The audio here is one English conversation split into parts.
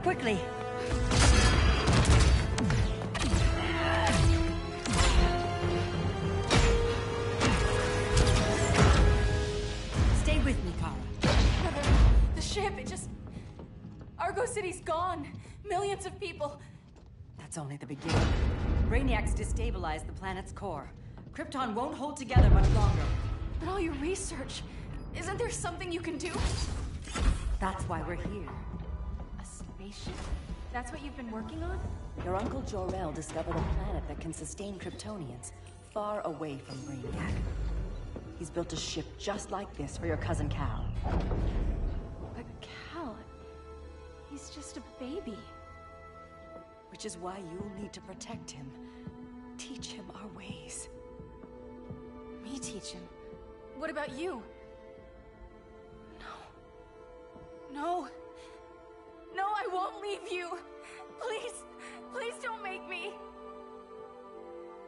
Quickly. Stay with me, Kara. Mother, the ship, it just... Argo City's gone. Millions of people. That's only the beginning. Brainiacs destabilized the planet's core. Krypton won't hold together much longer. But all your research, isn't there something you can do? That's why we're here. A spaceship? That's what you've been working on? Your Uncle Jor-El discovered a planet that can sustain Kryptonians, far away from Brainiac. He's built a ship just like this for your cousin Cal. But Cal... he's just a baby. Which is why you'll need to protect him. Teach him our ways. Me teach him? What about you? No. No, I won't leave you. Please, please don't make me.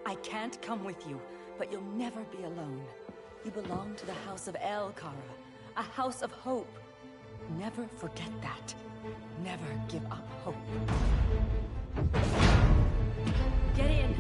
I can't come with you, but you'll never be alone. You belong to the House of El, Kara. A house of hope. Never forget that. Never give up hope. Get in.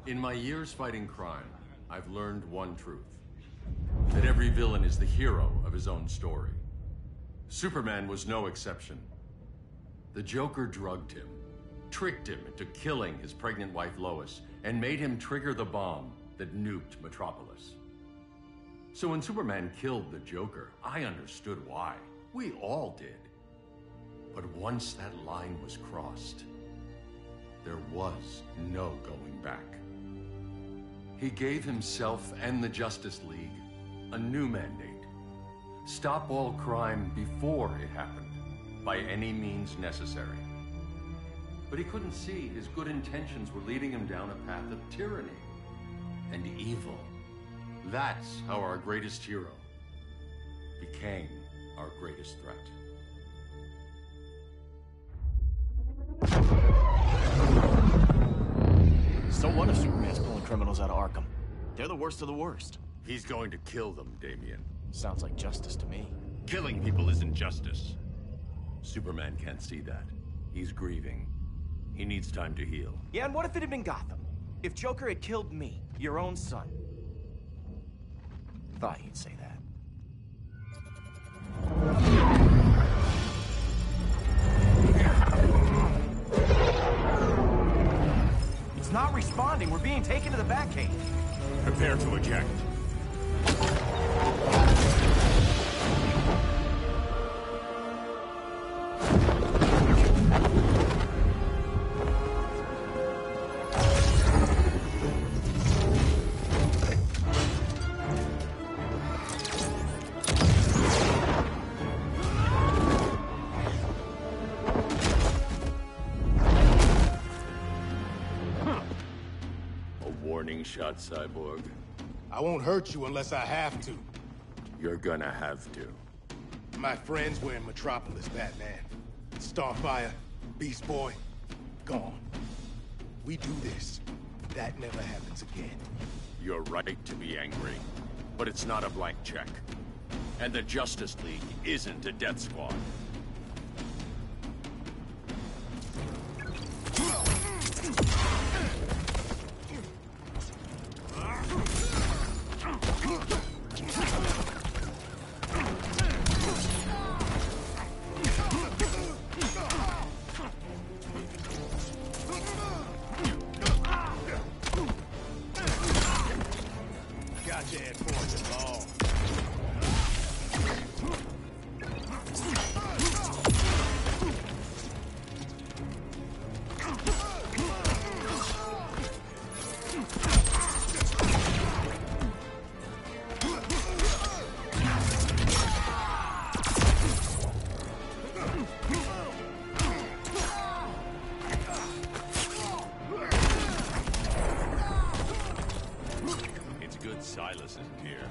In my years fighting crime, I've learned one truth. That every villain is the hero of his own story. Superman was no exception. The Joker drugged him, tricked him into killing his pregnant wife Lois, and made him trigger the bomb that nuked Metropolis. So when Superman killed the Joker, I understood why. We all did. But once that line was crossed, there was no going back. He gave himself and the Justice League a new mandate. Stop all crime before it happened, by any means necessary. But he couldn't see his good intentions were leading him down a path of tyranny and evil. That's how our greatest hero became our greatest threat. So what if Superman's pulling criminals out of Arkham? They're the worst of the worst. He's going to kill them, Damian. Sounds like justice to me. Killing people isn't justice. Superman can't see that. He's grieving. He needs time to heal. Yeah, and what if it had been Gotham? If Joker had killed me, your own son? Thought you'd say that. It's not responding. We're being taken to the Batcave. Prepare to eject. shot, Cyborg. I won't hurt you unless I have to. You're gonna have to. My friends were in Metropolis, Batman. Starfire, Beast Boy, gone. We do this. That never happens again. You're right to be angry, but it's not a blank check. And the Justice League isn't a death squad. Silas isn't here.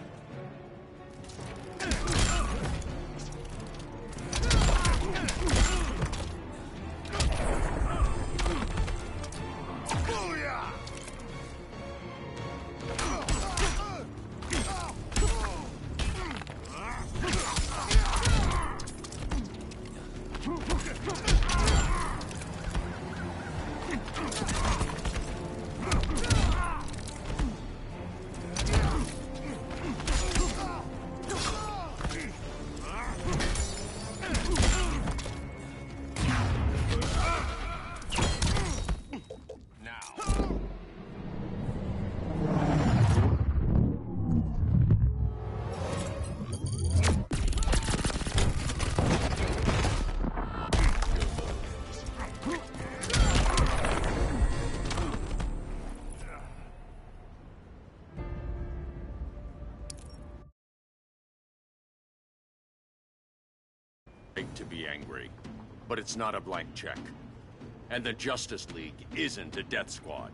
To be angry, but it's not a blank check. And the Justice League isn't a death squad.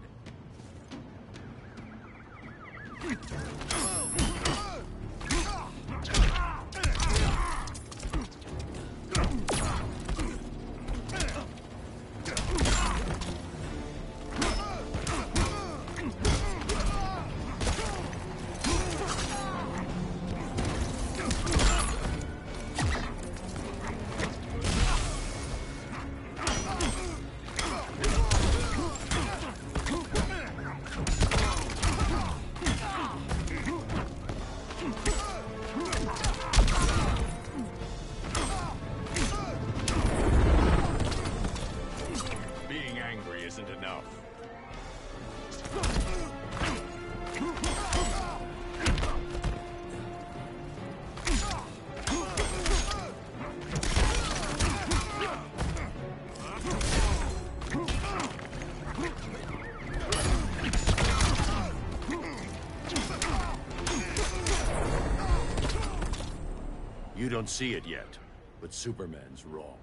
You don't see it yet, but Superman's wrong.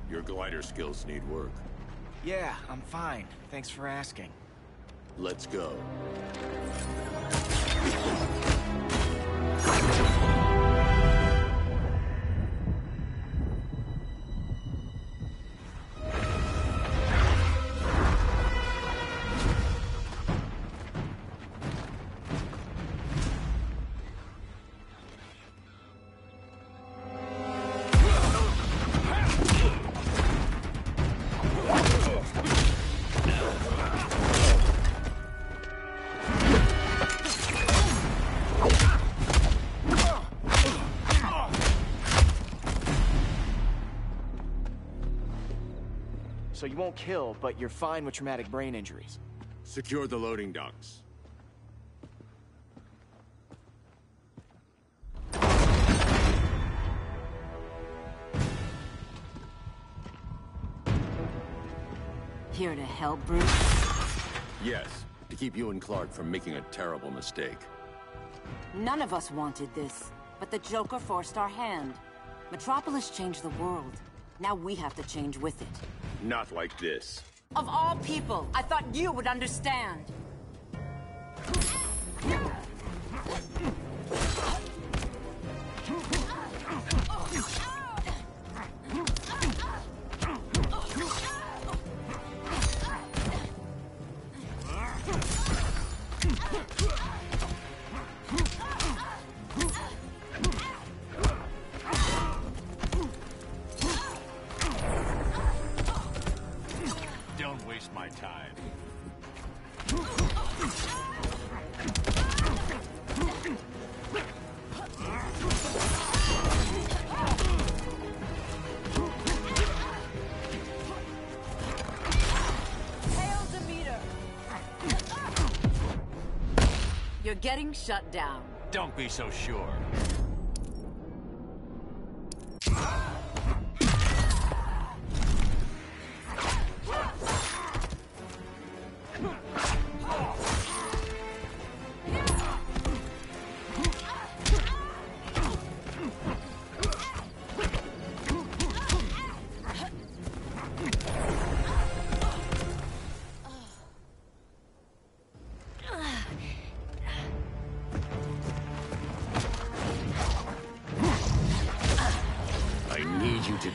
Your glider skills need work. Yeah, I'm fine. Thanks for asking. Let's go. So you won't kill, but you're fine with traumatic brain injuries. Secure the loading docks. Here to help, Bruce? Yes, to keep you and Clark from making a terrible mistake. None of us wanted this, but the Joker forced our hand. Metropolis changed the world. Now we have to change with it. Not like this. Of all people, I thought you would understand. Don't waste my time. You're getting shut down. Don't be so sure.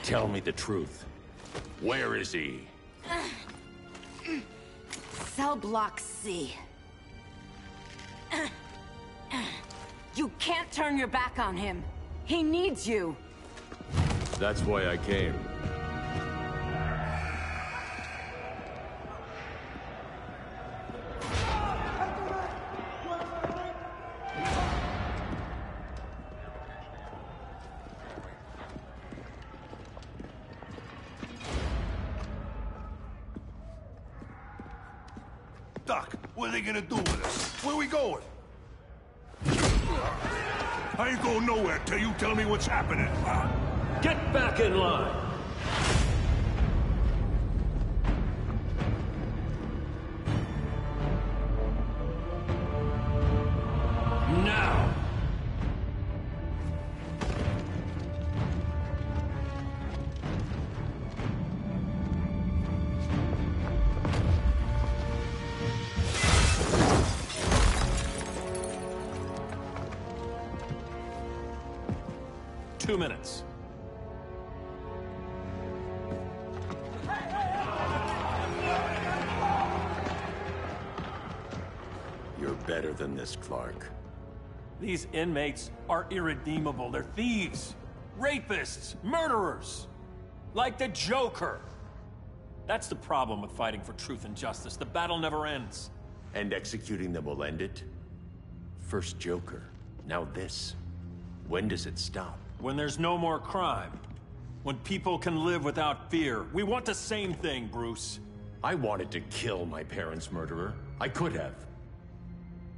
Tell me the truth. Where is he? Cell block C. You can't turn your back on him. He needs you. That's why I came. Doc, what are they gonna do with us? Where we going? I ain't going nowhere till you tell me what's happening. Get back in line! Now! Two minutes. You're better than this, Clark. These inmates are irredeemable. They're thieves, rapists, murderers. Like the Joker. That's the problem with fighting for truth and justice. The battle never ends. And executing them will end it? First Joker, now this. When does it stop? When there's no more crime. When people can live without fear. We want the same thing, Bruce. I wanted to kill my parents' murderer. I could have.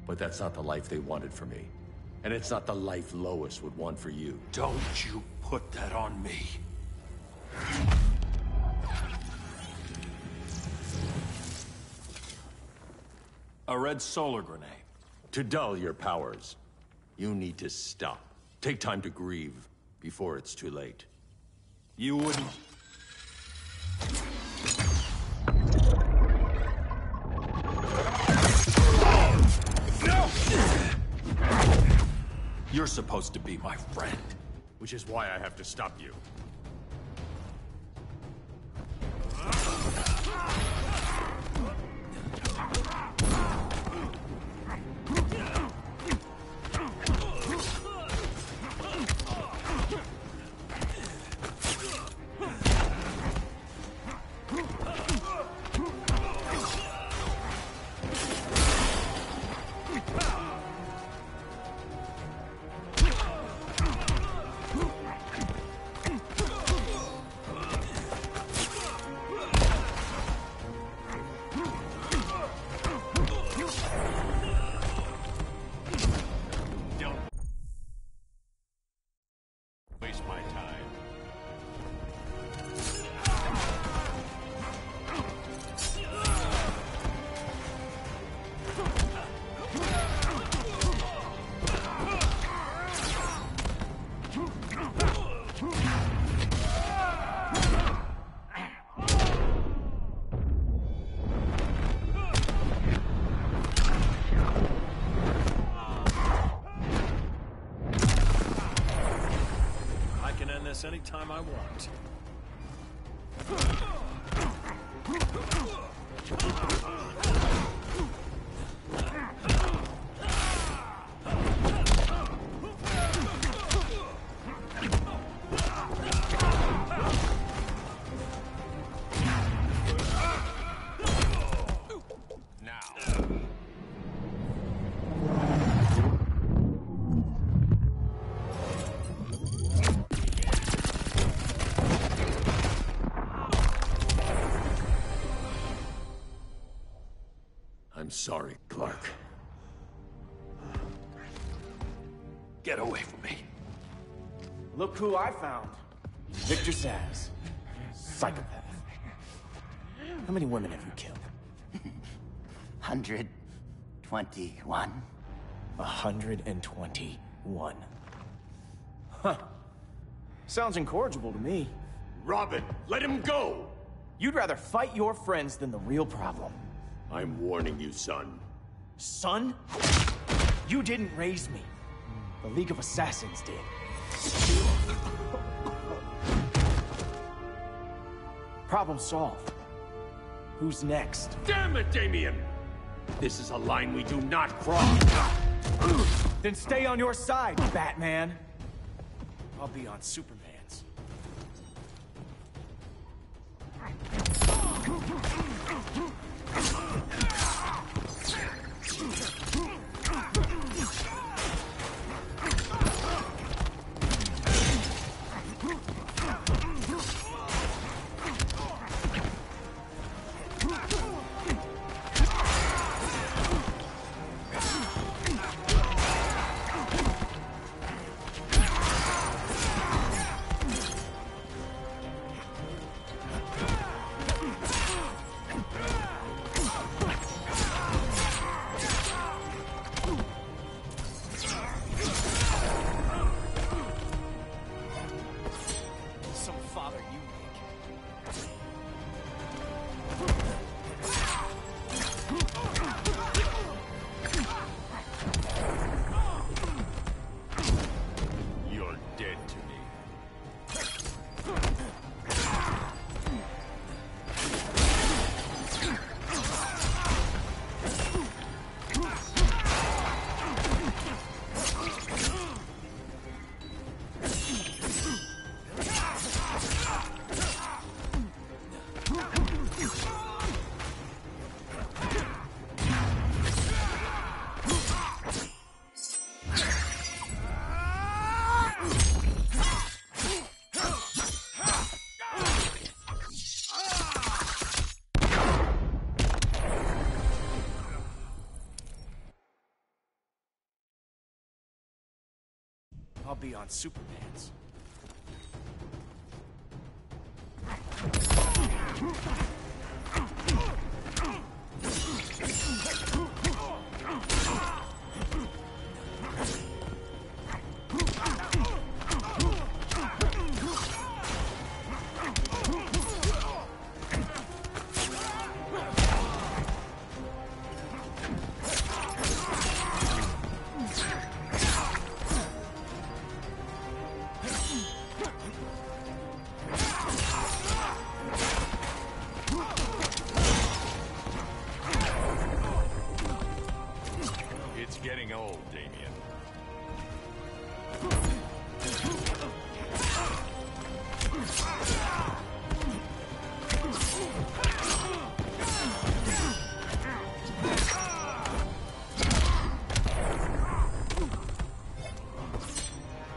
But that's not the life they wanted for me. And it's not the life Lois would want for you. Don't you put that on me. A red solar grenade. To dull your powers, you need to stop. Take time to grieve before it's too late. You wouldn't... No! You're supposed to be my friend. Which is why I have to stop you. this anytime I want. I'm sorry, Clark. Get away from me. Look who I found. Victor Zsasz. Psychopath. How many women have you killed? 121. 121. Huh. Sounds incorrigible to me. Robin, let him go! You'd rather fight your friends than the real problem. I'm warning you, son. Son? You didn't raise me. The League of Assassins did. Problem solved. Who's next? Damn it, Damien! This is a line we do not cross. Then stay on your side, Batman. I'll be on Superman's. I'll be on Superman's. Getting old, Damien.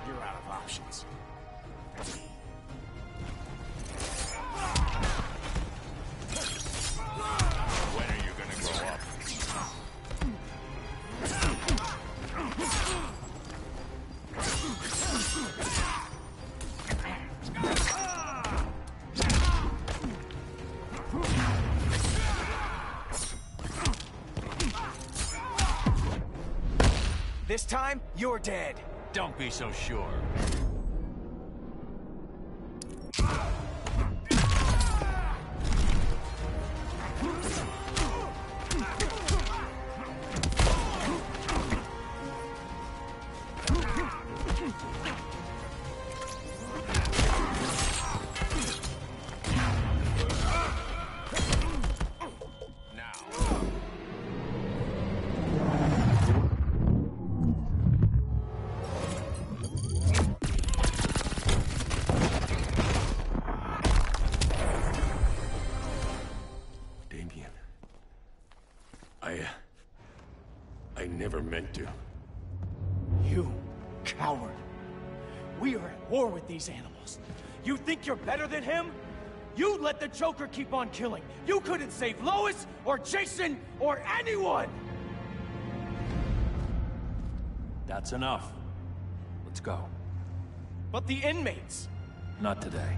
You're out of options. When are you gonna grow up? This time, you're dead. Don't be so sure. meant to. You coward. We are at war with these animals. You think you're better than him? You let the Joker keep on killing. You couldn't save Lois, or Jason, or anyone! That's enough. Let's go. But the inmates! Not today.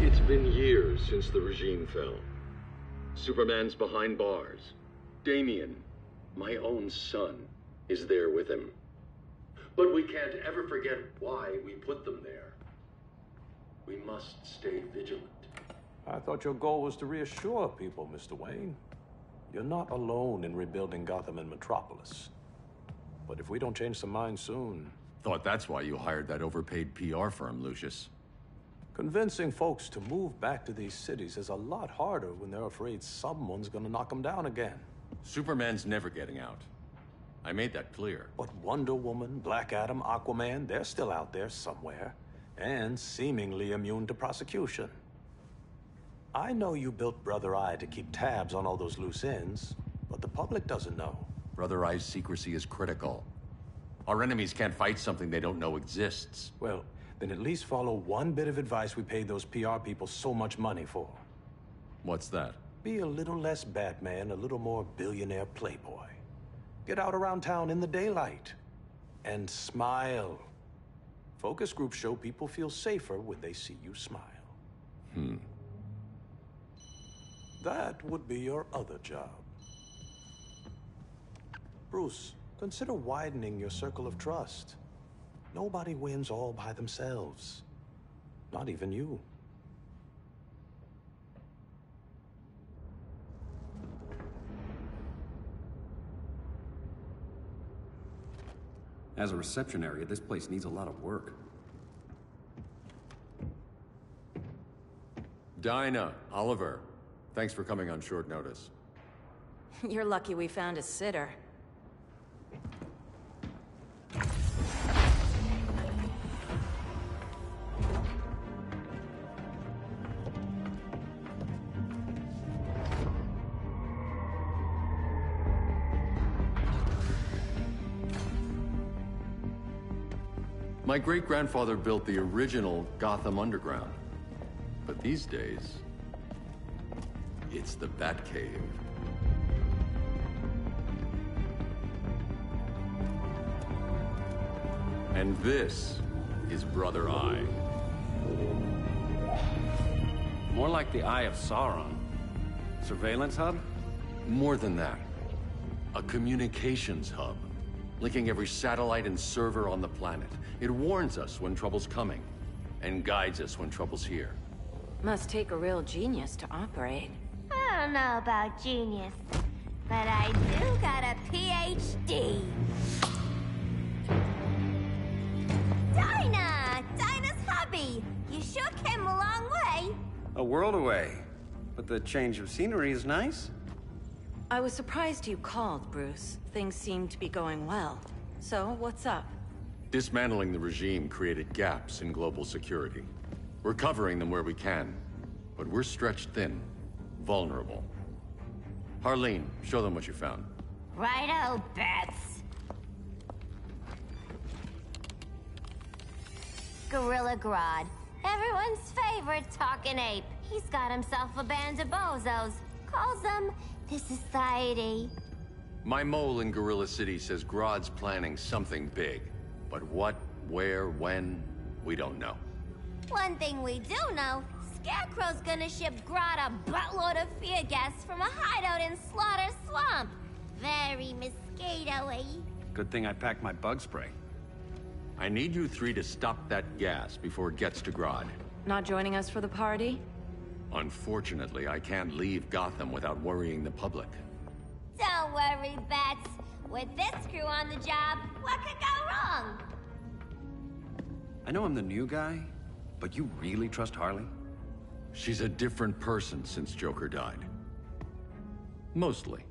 It's been years since the regime fell. Superman's behind bars. Damien, my own son, is there with him. But we can't ever forget why we put them there. We must stay vigilant. I thought your goal was to reassure people, Mr. Wayne. You're not alone in rebuilding Gotham and Metropolis. But if we don't change some minds soon... Thought that's why you hired that overpaid PR firm, Lucius. Convincing folks to move back to these cities is a lot harder when they're afraid someone's gonna knock them down again. Superman's never getting out. I made that clear. But Wonder Woman, Black Adam, Aquaman, they're still out there somewhere. And seemingly immune to prosecution. I know you built Brother Eye to keep tabs on all those loose ends, but the public doesn't know. Brother Eye's secrecy is critical. Our enemies can't fight something they don't know exists. Well, then at least follow one bit of advice we paid those PR people so much money for. What's that? Be a little less Batman, a little more billionaire playboy. Get out around town in the daylight. And smile. Focus groups show people feel safer when they see you smile. That would be your other job. Bruce, consider widening your circle of trust. Nobody wins all by themselves. Not even you. As a reception area, this place needs a lot of work. Dinah, Oliver, thanks for coming on short notice. You're lucky we found a sitter. My great-grandfather built the original Gotham Underground. But these days, it's the Batcave. And this is Brother Eye. More like the Eye of Sauron. Surveillance hub? More than that. A communications hub, linking every satellite and server on the planet. It warns us when trouble's coming, and guides us when trouble's here. Must take a real genius to operate. I don't know about genius, but I do got a PhD. Dinah's hubby! You sure came a long way. A world away. But the change of scenery is nice. I was surprised you called, Bruce. Things seem to be going well. So, what's up? Dismantling the regime created gaps in global security. We're covering them where we can, but we're stretched thin, vulnerable. Harleen, show them what you found. Righto, Bets. Gorilla Grodd. Everyone's favorite talking ape. He's got himself a band of bozos. Calls them the Society. My mole in Gorilla City says Grodd's planning something big. But what, where, when, we don't know. One thing we do know, Scarecrow's gonna ship Grodd a buttload of fear gas from a hideout in Slaughter Swamp. Very mosquito-y. Good thing I packed my bug spray. I need you three to stop that gas before it gets to Grodd. Not joining us for the party? Unfortunately, I can't leave Gotham without worrying the public. Don't worry, Bats. With this crew on the job, what could go wrong? I know I'm the new guy, but you really trust Harley? She's a different person since Joker died. Mostly.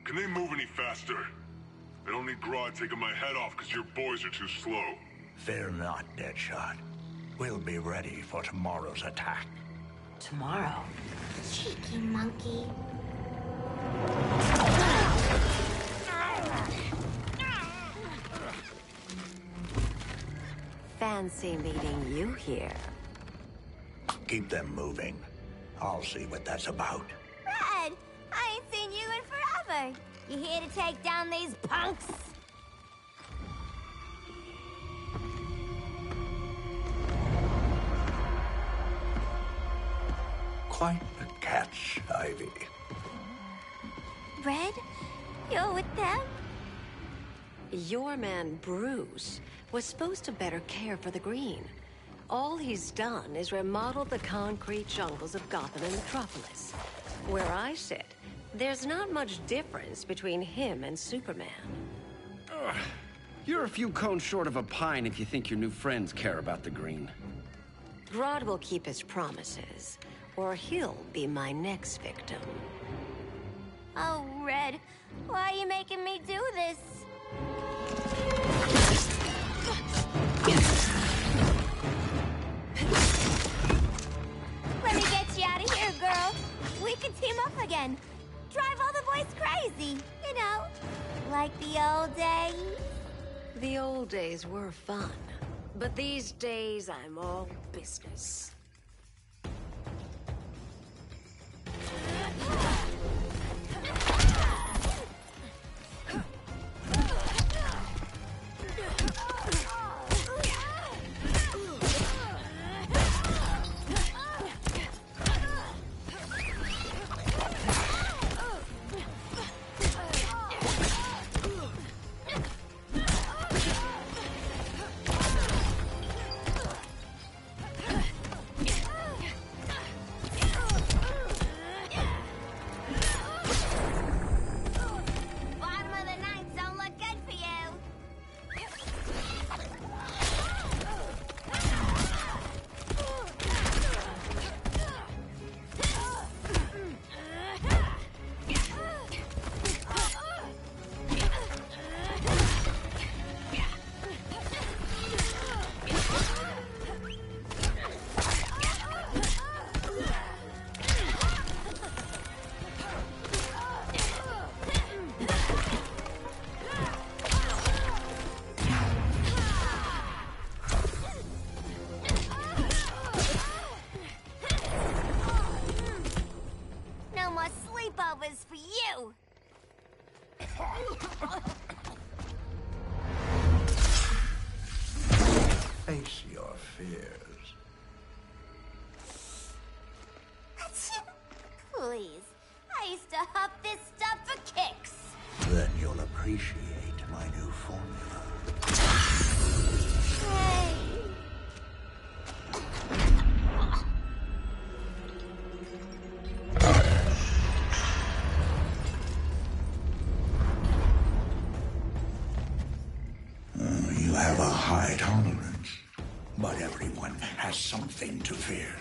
Can they move any faster? I don't need Grodd taking my head off because your boys are too slow. Fear not, Deadshot. We'll be ready for tomorrow's attack. Tomorrow? Cheeky monkey. Fancy meeting you here. Keep them moving. I'll see what that's about. Red, I ain't seen you in forever. You here to take down these punks? Quite the catch, Ivy. Red, you're with them? Your man, Bruce, was supposed to better care for the green. All he's done is remodel the concrete jungles of Gotham and Metropolis. Where I sit, there's not much difference between him and Superman. You're a few cones short of a pine if you think your new friends care about the green. Grodd will keep his promises, or he'll be my next victim. Oh, Red, why are you making me do this? Let me get you out of here, girl. We can team up again. Drive all the boys crazy, you know, like the old days. The old days were fun, but these days I'm all business. For you. Face your fears. Please, I used to huff this stuff for kicks. Then you'll appreciate my new formula. Hey. You have a high tolerance, but everyone has something to fear.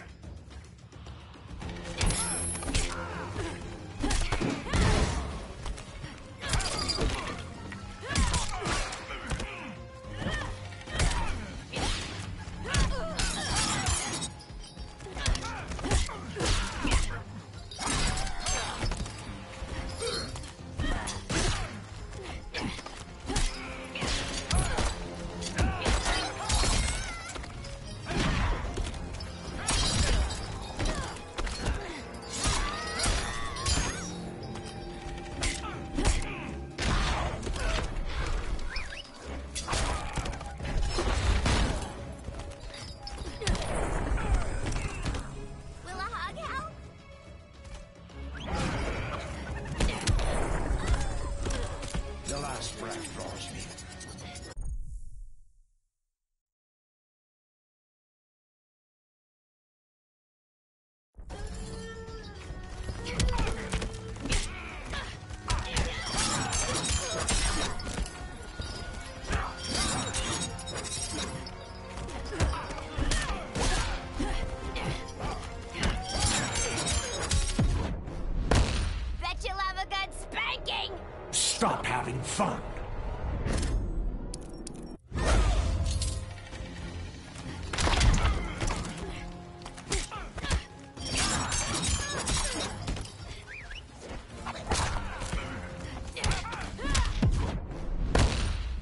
fun.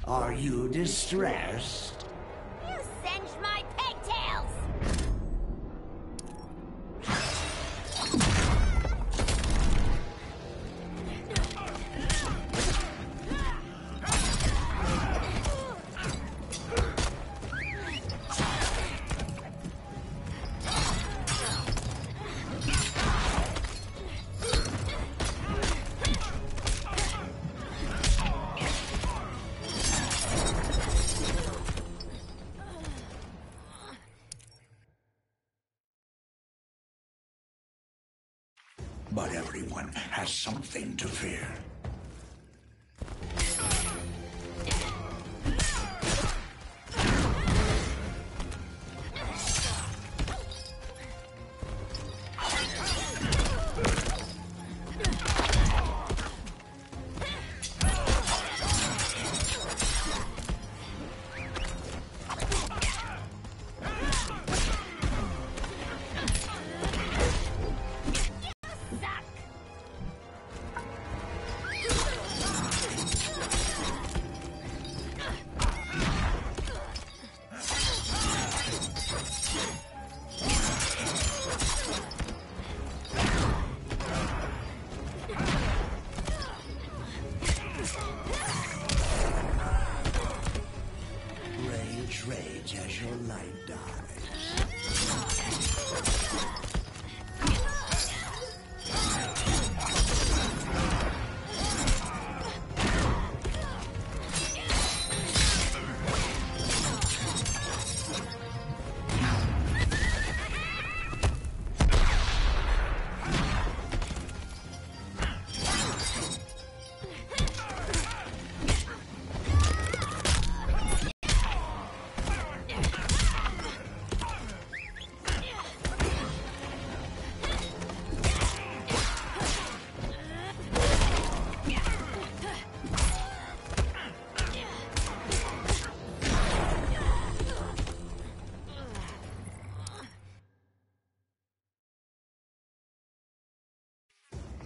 Are you distressed? You singed my pigtails! But everyone has something to fear. Rage as your light dies.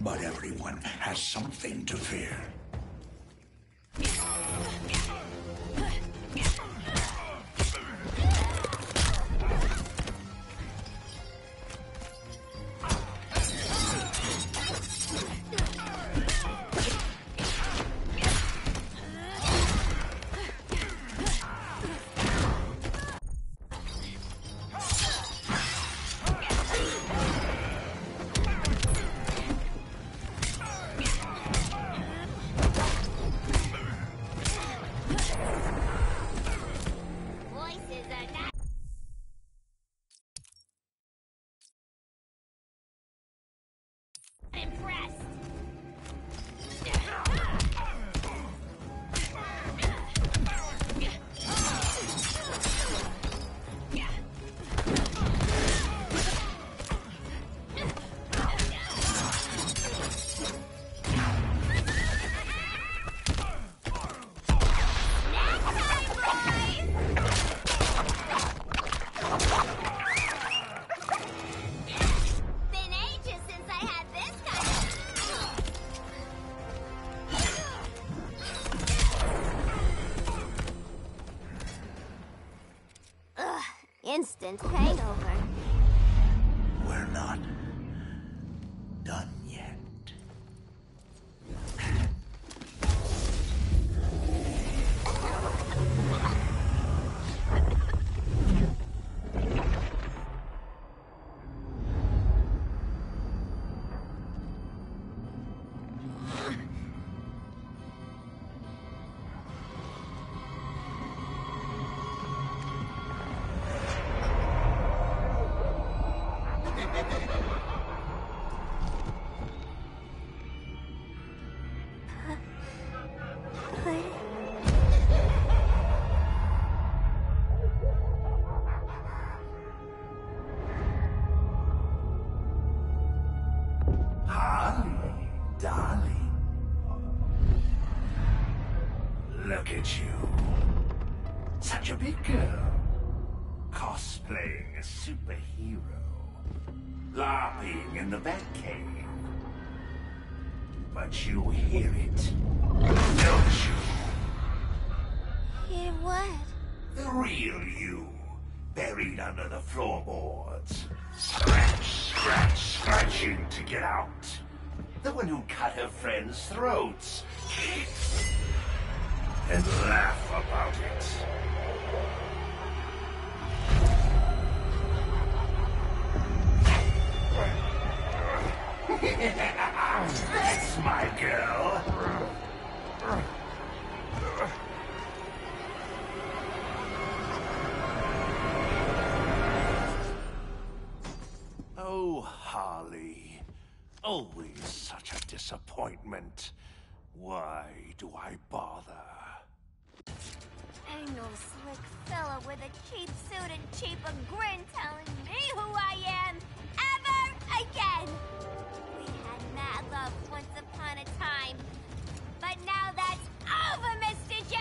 But everyone has something to fear. Instant hangover. We're not done yet. Look at you. Such a big girl. Cosplaying a superhero. LARPing in the Batcave. But you hear it, don't you? Hear what? The real you, buried under the floorboards. Scratching to get out. The one who cut her friends' throats. And laugh about it. That's my girl. Oh, Holly. Always such a disappointment. Why do I bother? Ain't no slick fella with a cheap suit and cheaper grin telling me who I am ever again. We had mad love once upon a time, but now that's over, Mr. J.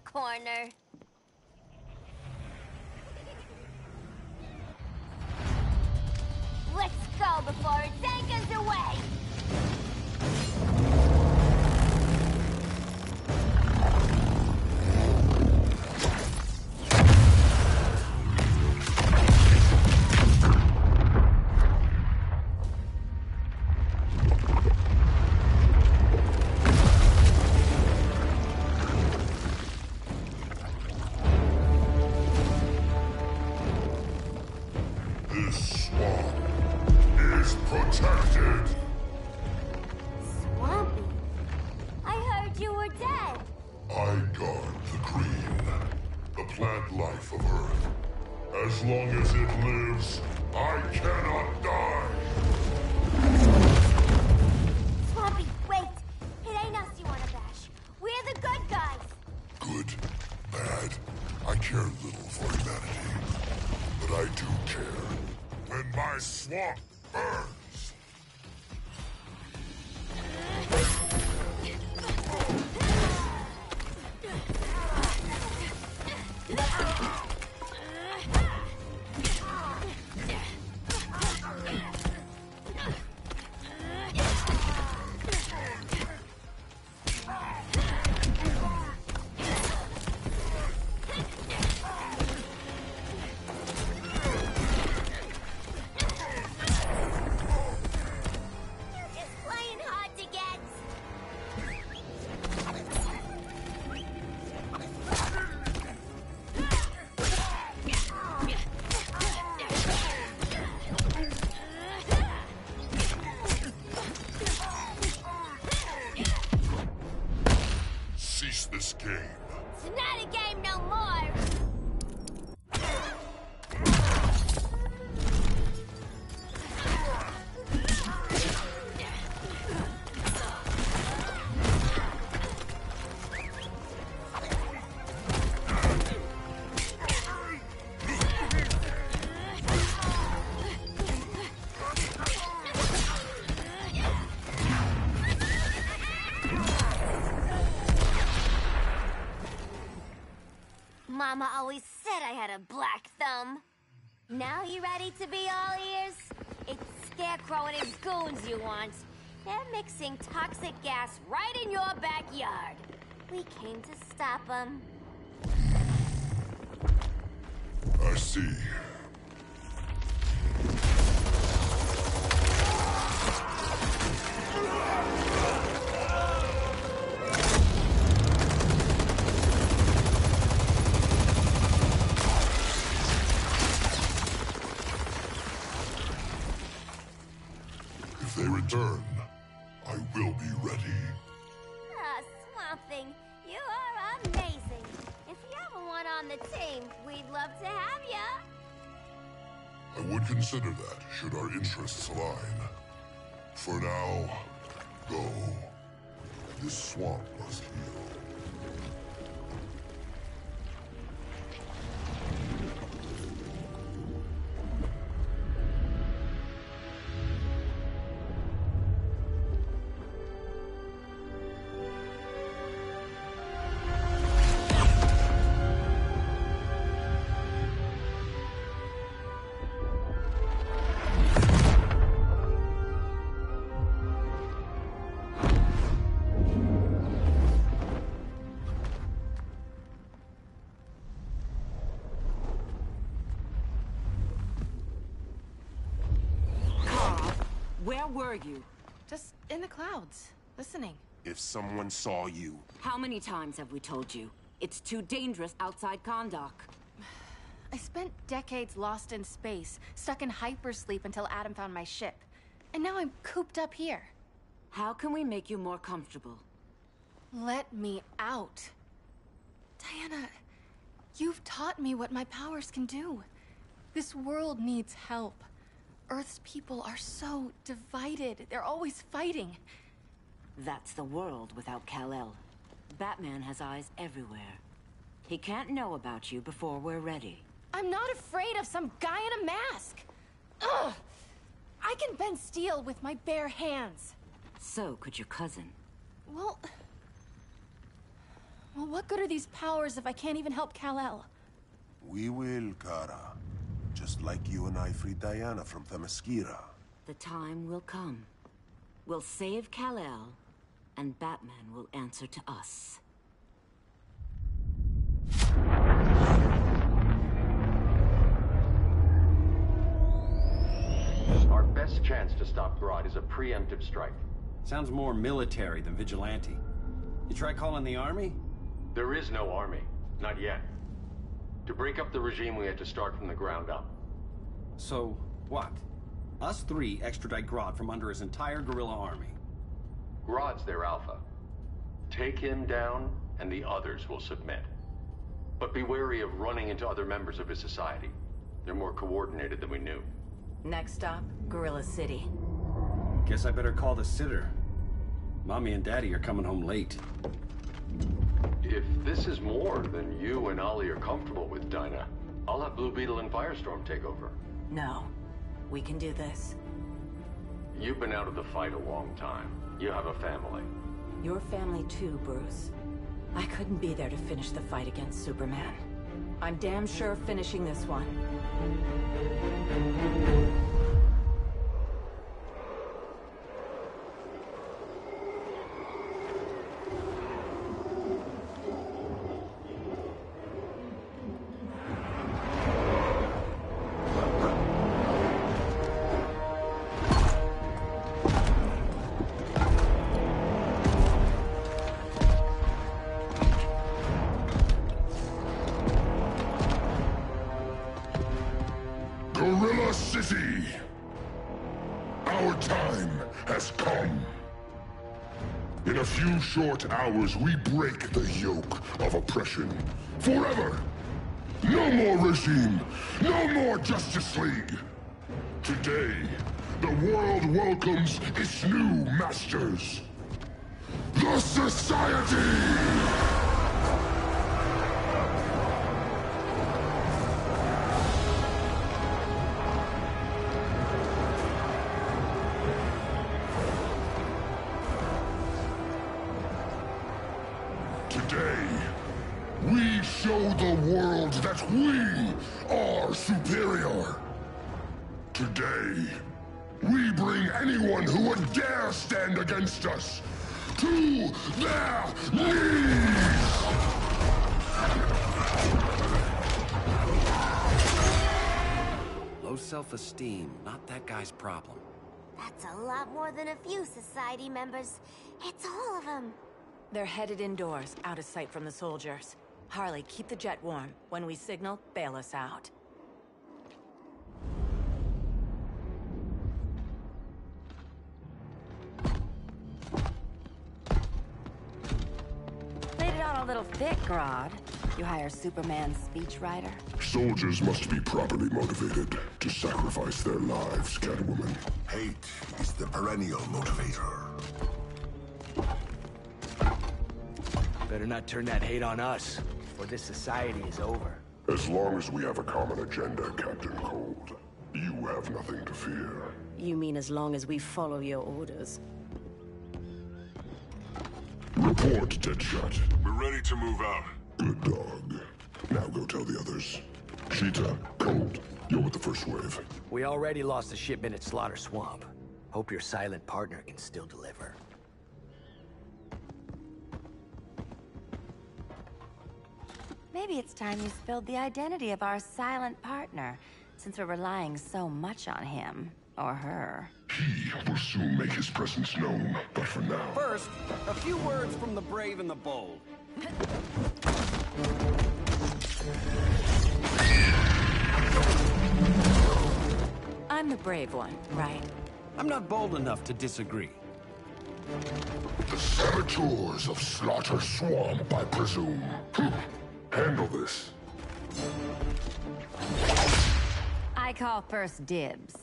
Corner. Let's go before it takes us away! As long as it lives, I cannot die! Swampy, wait! It ain't us you wanna bash. We're the good guys! Good, bad, I care little for humanity. But I do care when my swamp burns! It's not a game no more! Mama always said I had a black thumb. Now you ready to be all ears? It's Scarecrow and his goons you want. They're mixing toxic gas right in your backyard. We came to stop them. I see. If they return, I will be ready. Ah, Swamp Thing, you are amazing. If you ever want on the team, we'd love to have ya. I would consider that, should our interests align. For now, go. This swamp must heal. Where were you? Just in the clouds, listening. If someone saw you... How many times have we told you? It's too dangerous outside Kondak. I spent decades lost in space, stuck in hypersleep until Adam found my ship. And now I'm cooped up here. How can we make you more comfortable? Let me out. Diana, you've taught me what my powers can do. This world needs help. Earth's people are so divided. They're always fighting. That's the world without Kal-El. Batman has eyes everywhere. He can't know about you before we're ready. I'm not afraid of some guy in a mask. Ugh! I can bend steel with my bare hands. So could your cousin. Well, what good are these powers if I can't even help Kal-El? We will, Kara. Just like you and I freed Diana from Themyscira. The time will come. We'll save Kal-El, and Batman will answer to us. Our best chance to stop Grodd is a preemptive strike. Sounds more military than vigilante. You try calling the army? There is no army. Not yet. To break up the regime, we had to start from the ground up. So, what? Us three extradite Grodd from under his entire guerrilla army. Grodd's their alpha. Take him down, and the others will submit. But be wary of running into other members of his society. They're more coordinated than we knew. Next stop, Gorilla City. Guess I better call the sitter. Mommy and Daddy are coming home late. If this is more than you and Ollie are comfortable with, Dinah, I'll have Blue Beetle and Firestorm take over. No. We can do this. You've been out of the fight a long time. You have a family. Your family too, Bruce. I couldn't be there to finish the fight against Superman. I'm damn sure finishing this one. Gorilla City! Our time has come. In a few short hours, we break the yoke of oppression. Forever! No more regime! No more Justice League! Today, the world welcomes its new masters. The Society! Today, we show the world that we are superior. Today, we bring anyone who would dare stand against us to their knees! Low self-esteem, not that guy's problem. That's a lot more than a few society members. It's all of them. They're headed indoors, out of sight from the soldiers. Harley, keep the jet warm. When we signal, bail us out. Laid it on a little thick, Grodd. You hire Superman's speechwriter? Soldiers must be properly motivated to sacrifice their lives, Catwoman. Hate is the perennial motivator. Better not turn that hate on us, or this society is over. As long as we have a common agenda, Captain Cold, you have nothing to fear. You mean as long as we follow your orders? Report, Deadshot. We're ready to move out. Good dog. Now go tell the others. Cheetah, Cold, you're with the first wave. We already lost a shipment at Slaughter Swamp. Hope your silent partner can still deliver. Maybe it's time you spilled the identity of our silent partner, since we're relying so much on him, or her. He will soon make his presence known, but for now... First, a few words from the brave and the bold. I'm the brave one, right? I'm not bold enough to disagree. The saboteurs of Slaughter Swamp, I presume. Handle this. I call first dibs.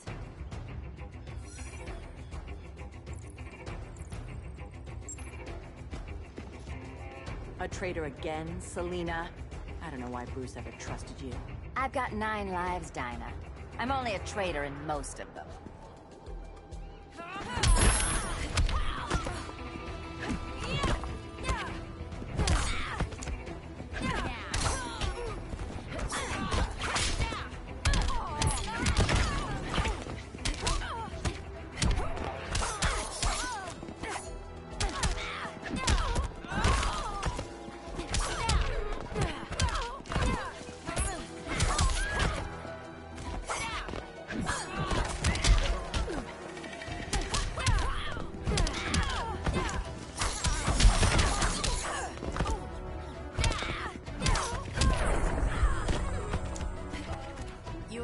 A traitor again, Selina? I don't know why Bruce ever trusted you. I've got 9 lives, Dinah. I'm only a traitor in most of them.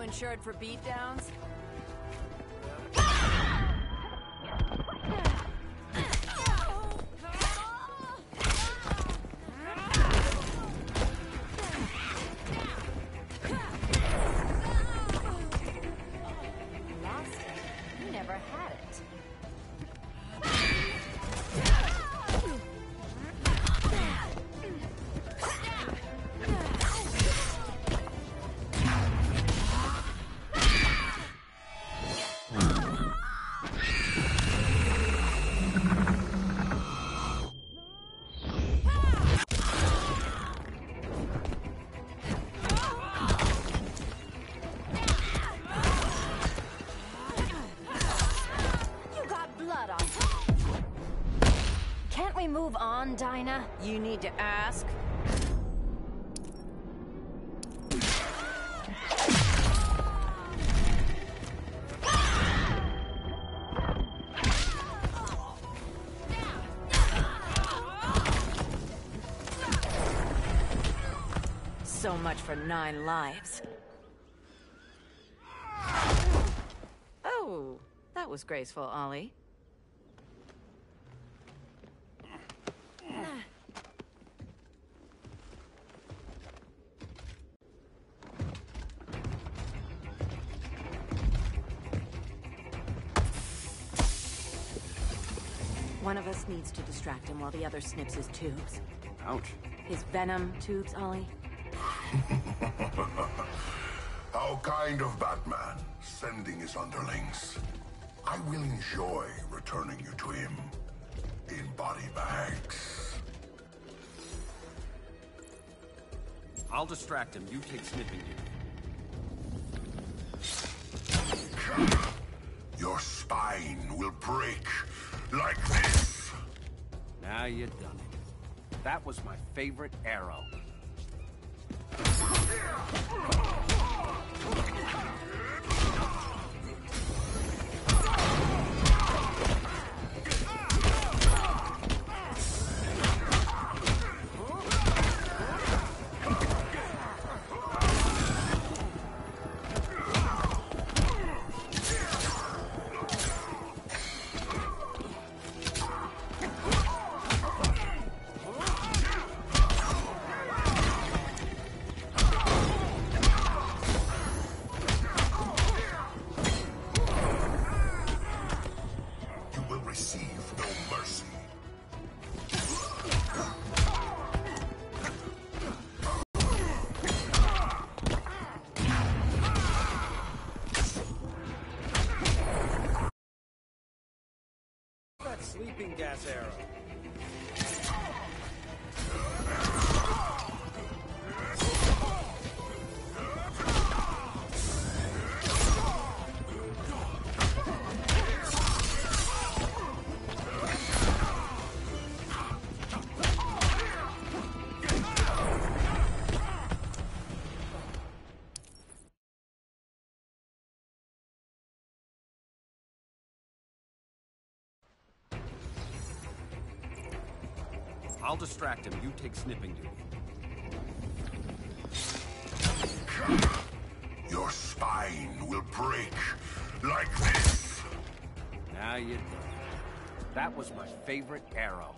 Insured for beatdowns? Lost it. You never had it. Move on, Dinah. You need to ask. So much for 9 lives. Oh, that was graceful, Ollie. One of us needs to distract him while the other snips his tubes. Ouch. His venom tubes, Ollie. How kind of Batman, sending his underlings. I will enjoy returning you to him in body bags. I'll distract him. You take snipping duty. Your spine will break like this. Now you done it. That was my favorite arrow. Sleeping gas arrow. I'll distract him. You take snipping duty. Your spine will break like this. Now you done it. That was my favorite arrow.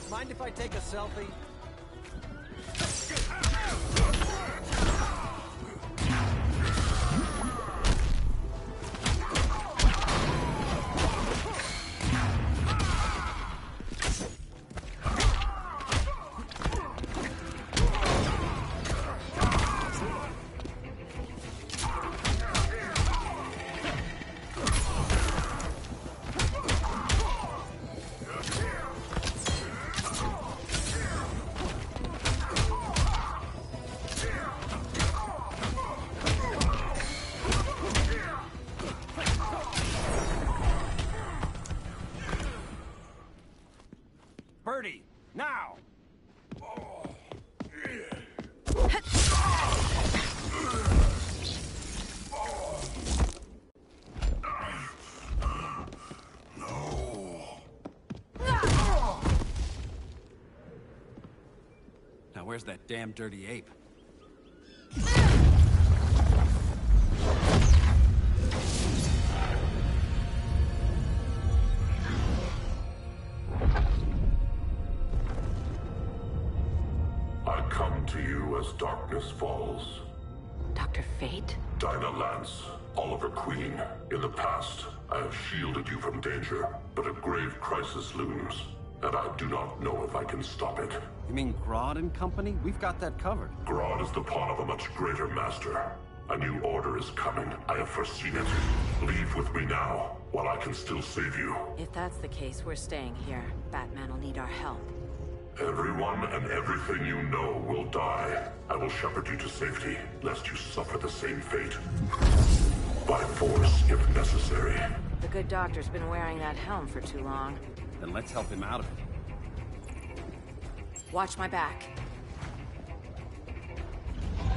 Mind if I take a selfie? Birdie, now! Now where's that damn dirty ape? To you as darkness falls. Dr. Fate? Dinah Lance, Oliver Queen. In the past, I have shielded you from danger, but a grave crisis looms, and I do not know if I can stop it. You mean Grodd and company? We've got that covered. Grodd is the pawn of a much greater master. A new order is coming. I have foreseen it. Leave with me now, while I can still save you. If that's the case, we're staying here. Batman will need our help. Everyone and everything you know will die. I will shepherd you to safety, lest you suffer the same fate. By force, if necessary. The good doctor's been wearing that helm for too long. Then let's help him out of it. Watch my back.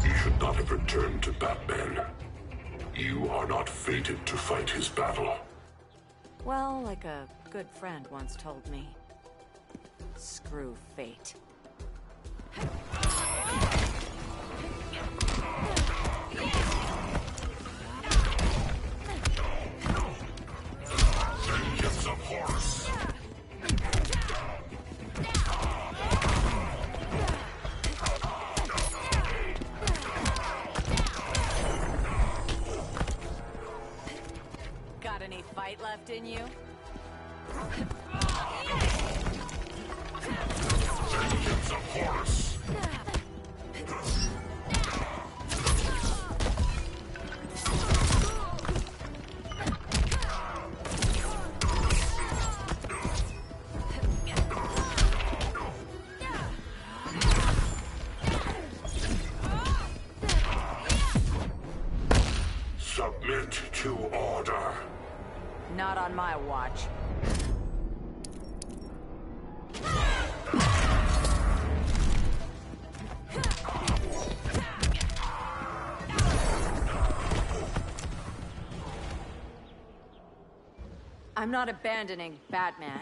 He should not have returned to Batman. You are not fated to fight his battle. Well, like a good friend once told me. Screw fate. Vengeance of Horus. Got any fight left in you? Vengeance of Horus. Submit to order. Not on my watch. I'm not abandoning Batman.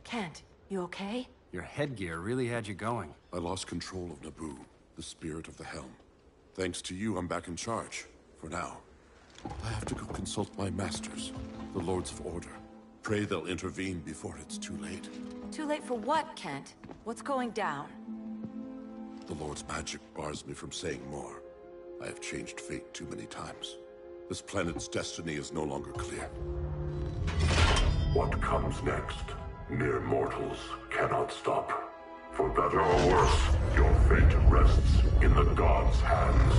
Kent, you okay? Your headgear really had you going. I lost control of Naboo, the spirit of the helm. Thanks to you, I'm back in charge. For now. I have to go consult my masters, the Lords of Order. Pray they'll intervene before it's too late. Too late for what, Kent? What's going down? The Lord's magic bars me from saying more. I have changed fate too many times. This planet's destiny is no longer clear. What comes next? Mere mortals cannot stop. For better or worse, your fate rests in the gods' hands.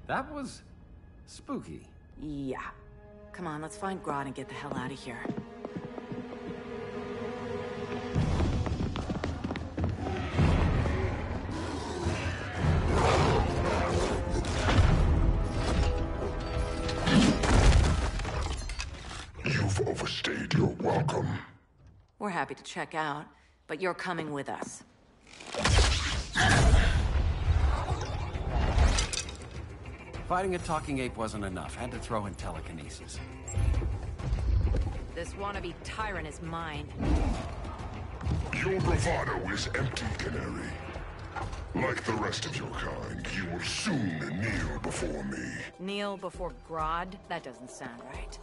That was spooky. Yeah. Come on, let's find Grodd and get the hell out of here. You've overstayed your welcome. We're happy to check out, but you're coming with us. Fighting a talking ape wasn't enough. Had to throw in telekinesis. This wannabe tyrant is mine. Your bravado is empty, Canary. Like the rest of your kind, you will soon kneel before me. Kneel before Grodd? That doesn't sound right.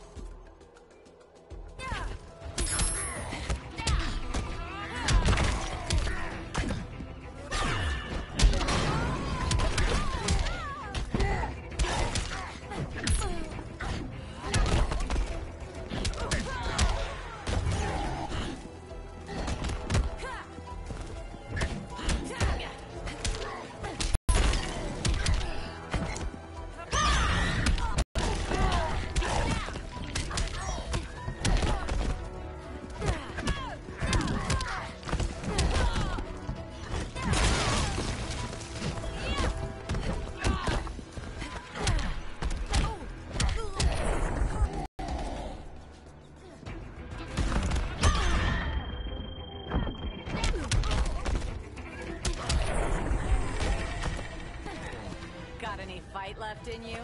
Fight left in you?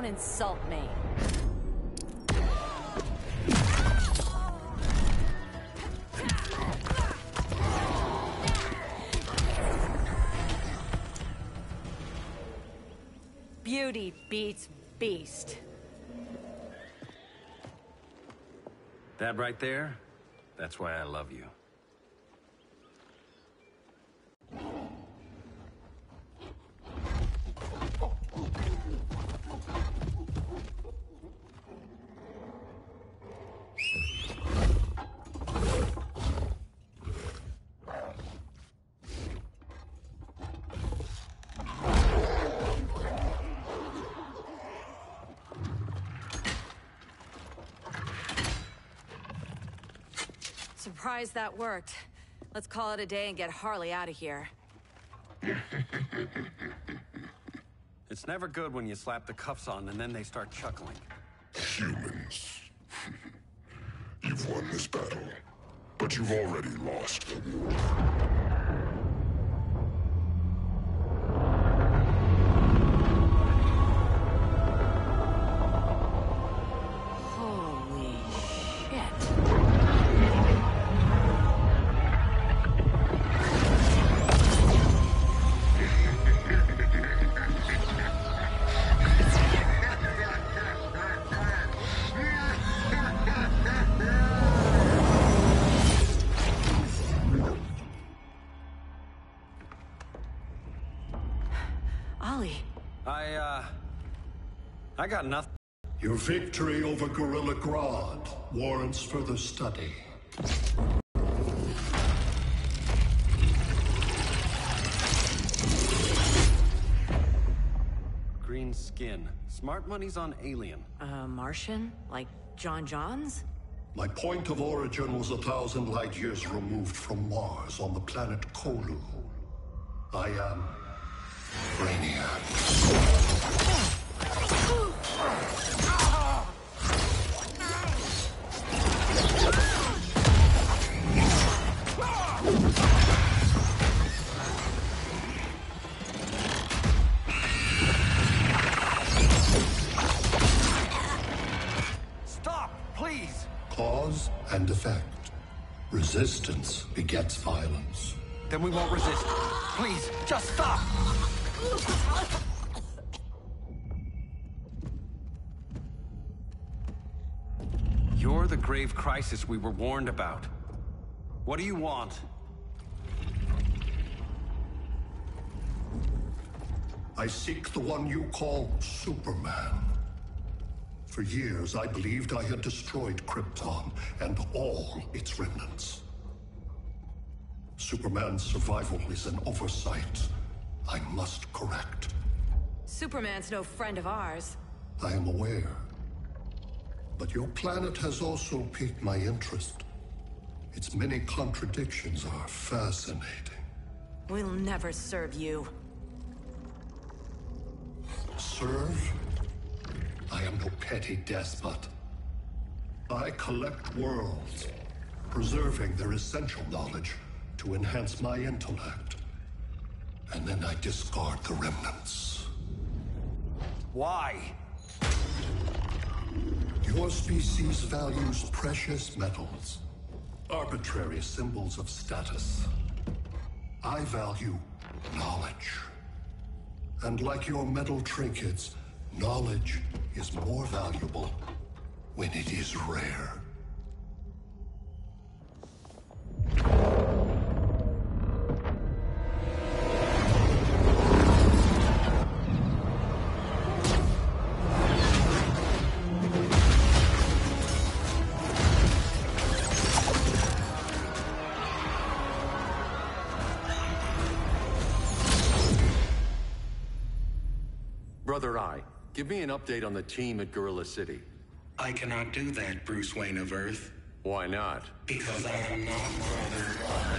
Don't insult me. Beauty beats beast. That right there, that's why I love you. Surprised that worked. Let's call it a day and get Harley out of here. It's never good when you slap the cuffs on and then they start chuckling. Humans. You've won this battle, but you've already lost the war. I got nothing. Your victory over Gorilla Grodd warrants further study. Green skin. Smart money's on alien. Martian? Like John Johns? My point of origin was 1,000 light years removed from Mars on the planet Kolu. I am Brainiac. Stop, please! Cause and effect. Resistance begets violence. Then we won't resist. Please, just stop! You're the grave crisis we were warned about. What do you want? I seek the one you call Superman. For years, I believed I had destroyed Krypton and all its remnants. Superman's survival is an oversight I must correct. Superman's no friend of ours. I am aware. But your planet has also piqued my interest. Its many contradictions are fascinating. We'll never serve you. Serve? I am no petty despot. I collect worlds, preserving their essential knowledge to enhance my intellect. And then I discard the remnants. Why? Your species values precious metals, arbitrary symbols of status. I value knowledge. And like your metal trinkets, knowledge is more valuable when it is rare. Brother Eye, give me an update on the team at Gorilla City. I cannot do that, Bruce Wayne of Earth. Why not? Because I am not Brother Eye.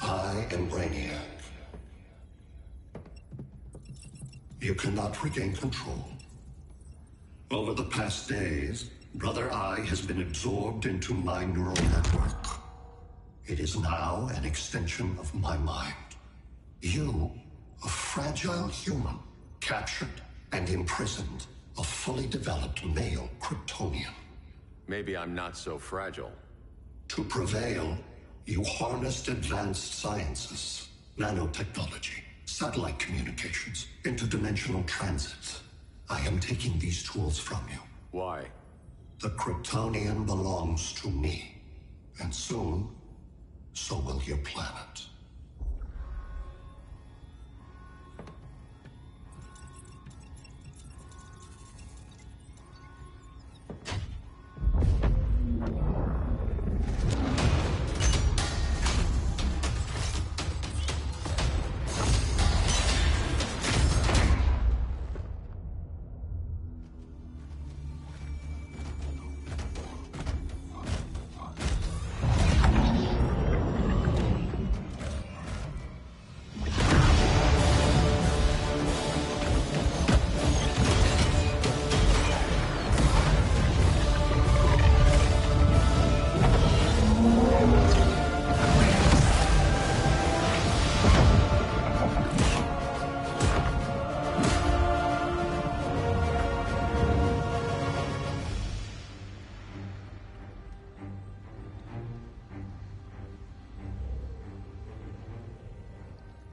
I am Brainiac. You cannot regain control. Over the past days, Brother Eye has been absorbed into my neural network. It is now an extension of my mind. You, a fragile human, captured and imprisoned a fully developed male Kryptonian. Maybe I'm not so fragile. To prevail, you harnessed advanced sciences, nanotechnology, satellite communications, interdimensional transits. I am taking these tools from you. Why? The Kryptonian belongs to me. And soon, so will your planet.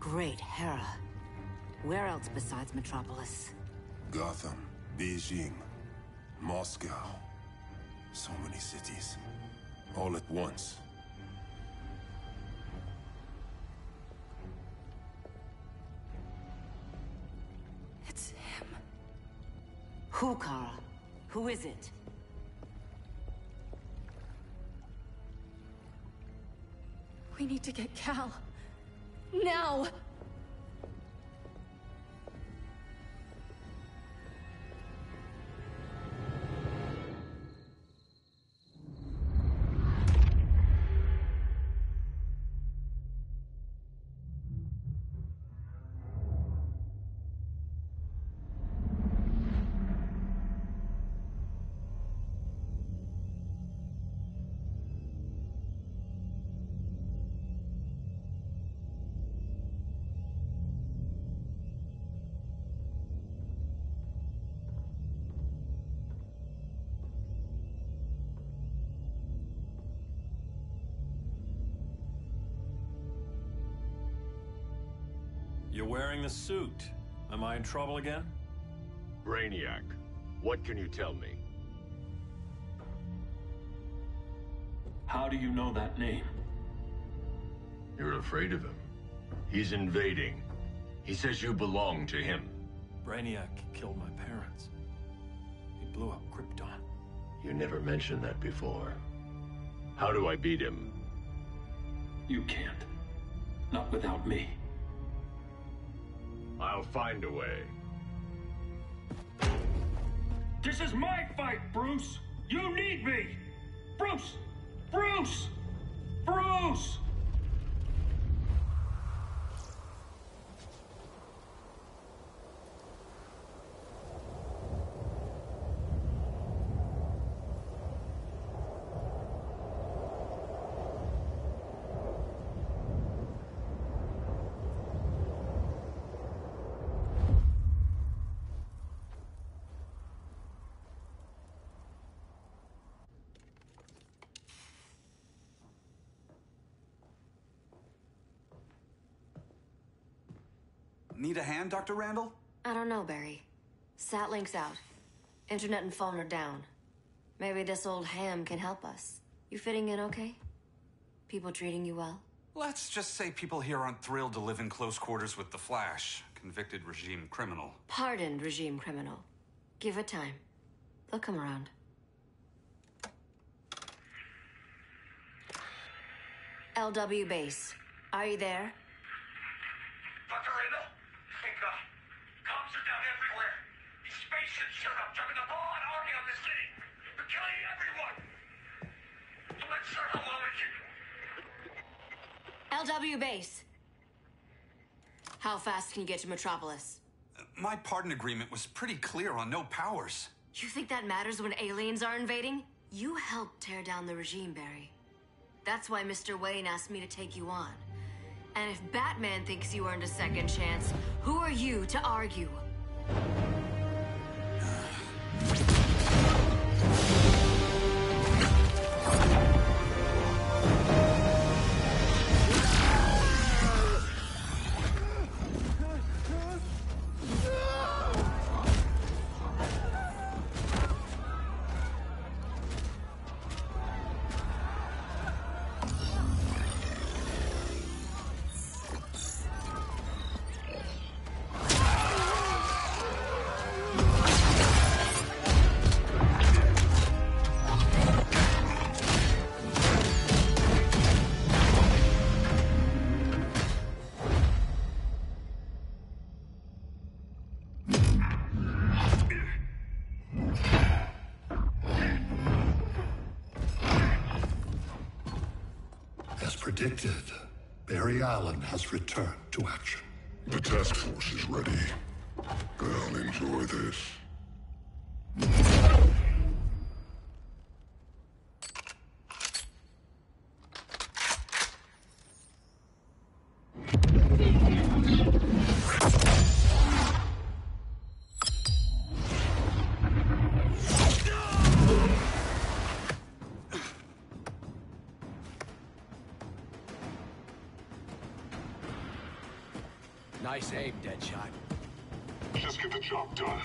Great Hera. Where else besides Metropolis? Gotham, Beijing, Moscow. So many cities. All at once. It's him. Who, Kara? Who is it? We need to get Cal. Now! You're wearing the suit. Am I in trouble again? Brainiac, what can you tell me? How do you know that name? You're afraid of him. He's invading. He says you belong to him. Brainiac killed my parents. He blew up Krypton. You never mentioned that before. How do I beat him? You can't. Not without me. I'll find a way. This is my fight, Bruce! You need me! Bruce! Bruce! Bruce! Need a hand, Dr. Randall? I don't know, Barry. Satlink's out. Internet and phone are down. Maybe this old ham can help us. You fitting in okay? People treating you well? Let's just say people here aren't thrilled to live in close quarters with the Flash, convicted regime criminal. Pardoned regime criminal. Give it time. They'll come around. LW base. Are you there? Dr. Randall? Thank God. Cops are down everywhere. These spaceships showed up, dropping a ball and army on this city. They're killing everyone. So let's start a LW base. How fast can you get to Metropolis? My pardon agreement was pretty clear on no powers. You think that matters when aliens are invading? You helped tear down the regime, Barry. That's why Mr. Wayne asked me to take you on. And if Batman thinks you earned a second chance, who are you to argue? Predicted, Barry Allen has returned to action. The task force is ready. I'll enjoy this. Nice aim, Deadshot. Just get the job done.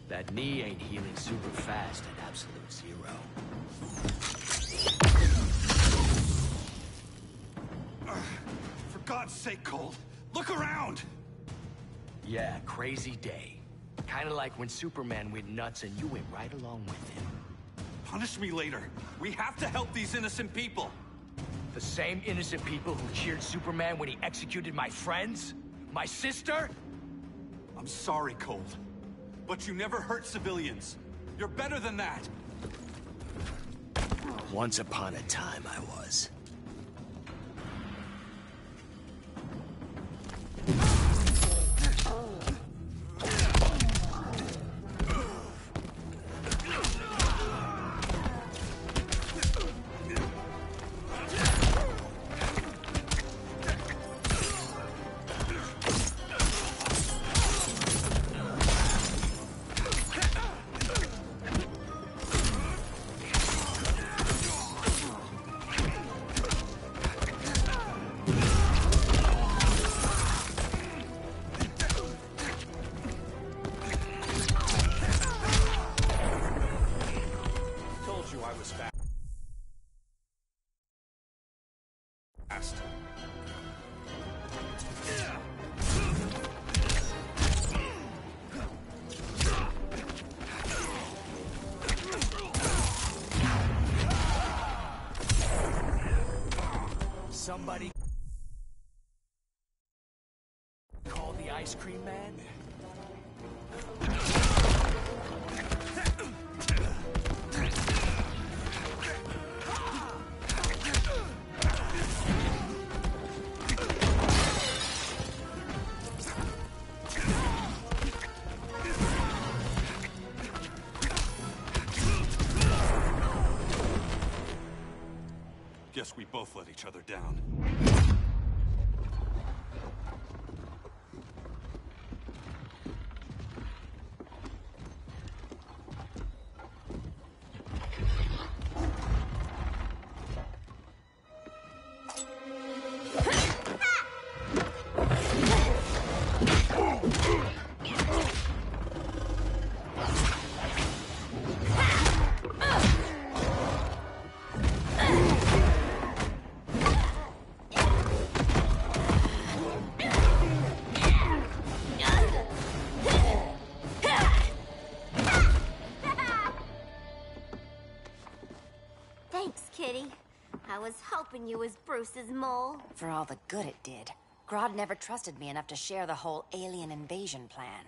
That knee ain't healing super fast at absolute zero. For God's sake, Cold, look around! Yeah, crazy day. Kinda like when Superman went nuts and you went right along with him. Punish me later. We have to help these innocent people. The same innocent people who cheered Superman when he executed my friends? My sister? I'm sorry, Cold, but you never hurt civilians. You're better than that. Once upon a time, I was. Somebody call the ice cream man? Guess we both let each other down. I was hoping you was Bruce's mole. For all the good it did. Grodd never trusted me enough to share the whole alien invasion plan.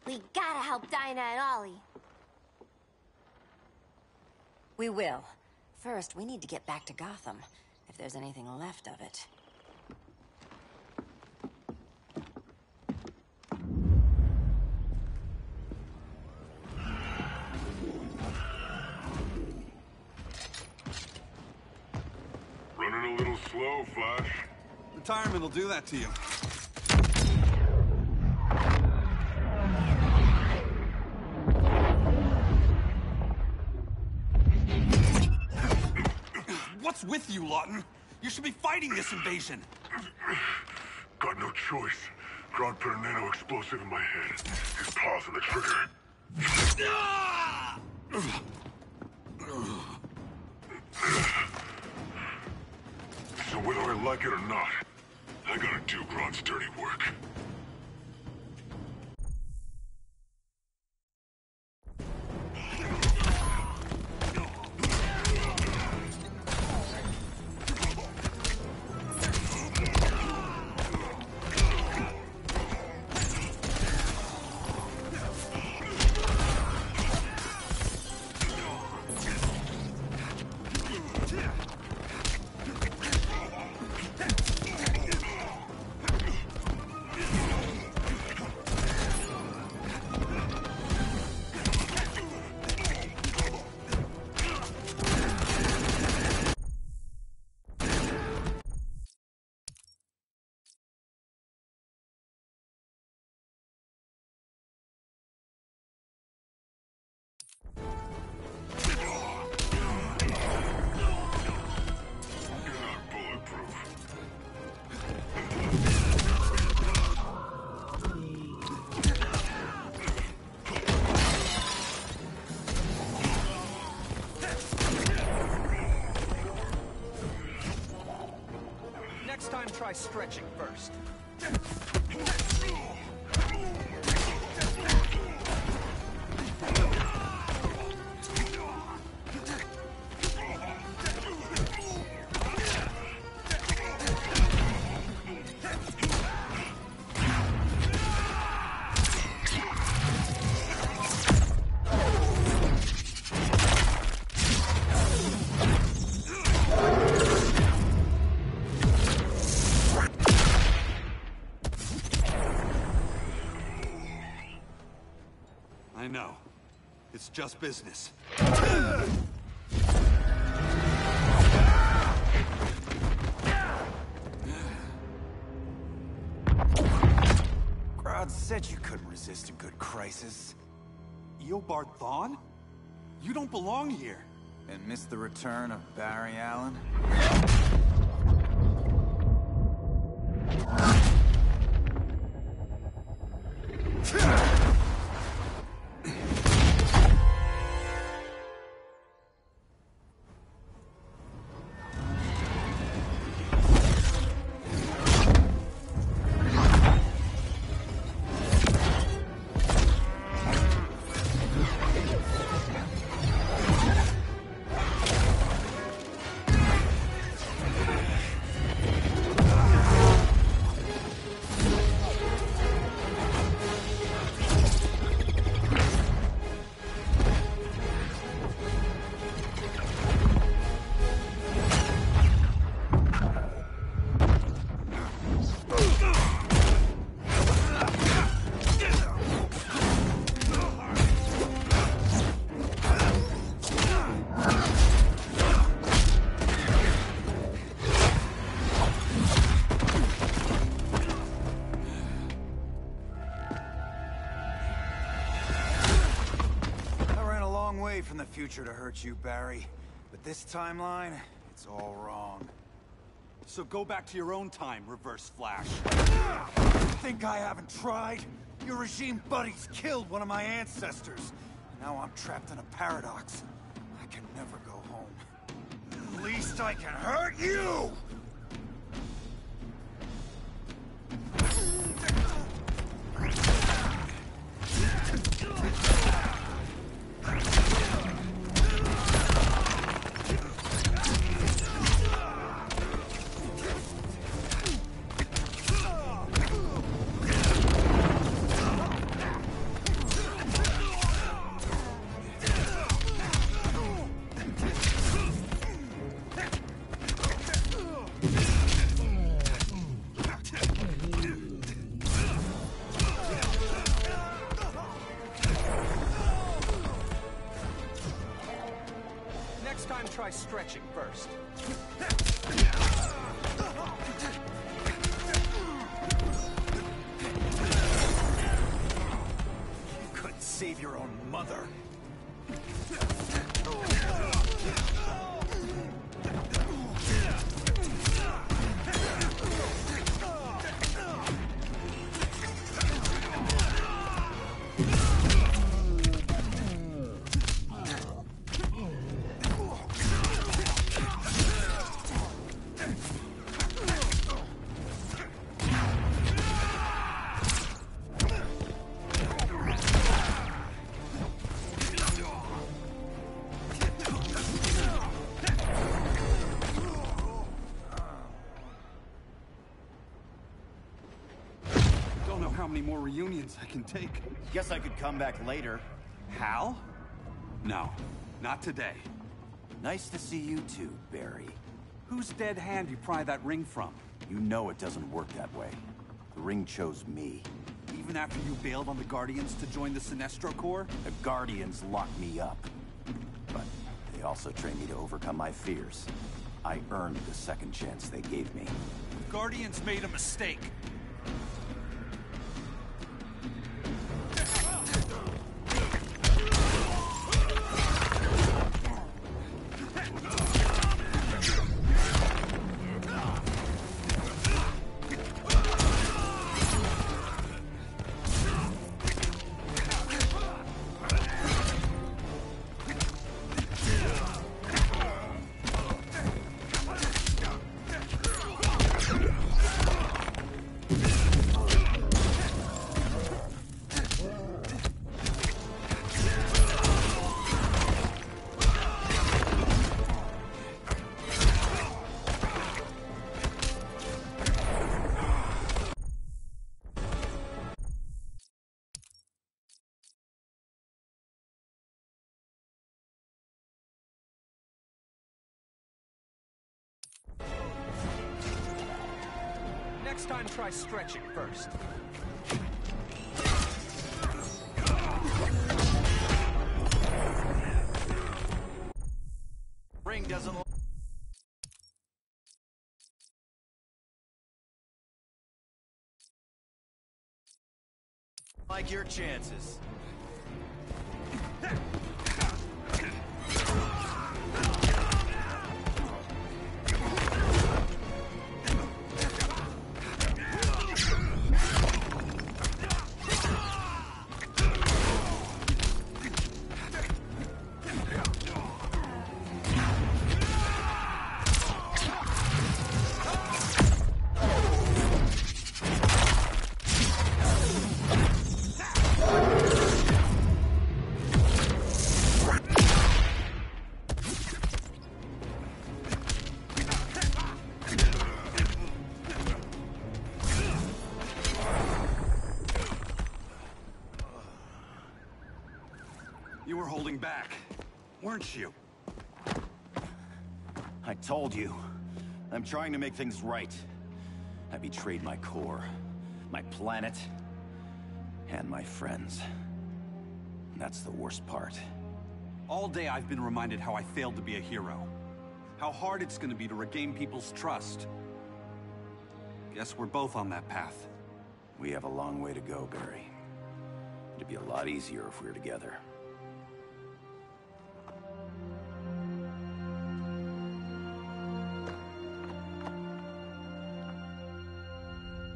We gotta help Dinah and Ollie. We will. First, we need to get back to Gotham, if there's anything left of it. go, Flash. Retirement will do that to you. What's with you, Lawton? You should be fighting this invasion. Got no choice. Grodd put a nano-explosive in my head. His paws on the trigger. So whether I like it or not, I gotta do Grodd's dirty work. Next time, try stretching first. I know. It's just business. Grodd said you couldn't resist a good crisis. Eobard Thawne? You don't belong here. And miss the return of Barry Allen? From the future to hurt you, Barry. But this timeline, it's all wrong. So go back to your own time, Reverse Flash. Think I haven't tried? Your regime buddies killed one of my ancestors. Now I'm trapped in a paradox. I can never go home. At least I can hurt you! Try stretching first. your own mother. How many more reunions I can take? Guess I could come back later. Hal? No, not today. Nice to see you too, Barry. Whose dead hand you pry that ring from? You know it doesn't work that way. The ring chose me. Even after you bailed on the Guardians to join the Sinestro Corps? The Guardians locked me up. But they also trained me to overcome my fears. I earned the second chance they gave me. The Guardians made a mistake. Next time, try stretching first. Ring doesn't like your chances. You were holding back, weren't you? I told you. I'm trying to make things right. I betrayed my core, my planet, and my friends. That's the worst part. All day I've been reminded how I failed to be a hero. How hard it's gonna be to regain people's trust. Guess we're both on that path. We have a long way to go, Barry. It'd be a lot easier if we were together.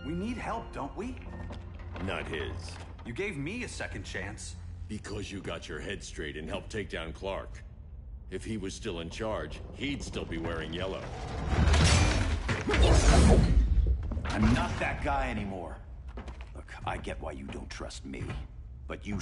We need help, don't we? Not his. You gave me a second chance. Because you got your head straight and helped take down Clark. If he was still in charge, he'd still be wearing yellow. I'm not that guy anymore. Look, I get why you don't trust me, but you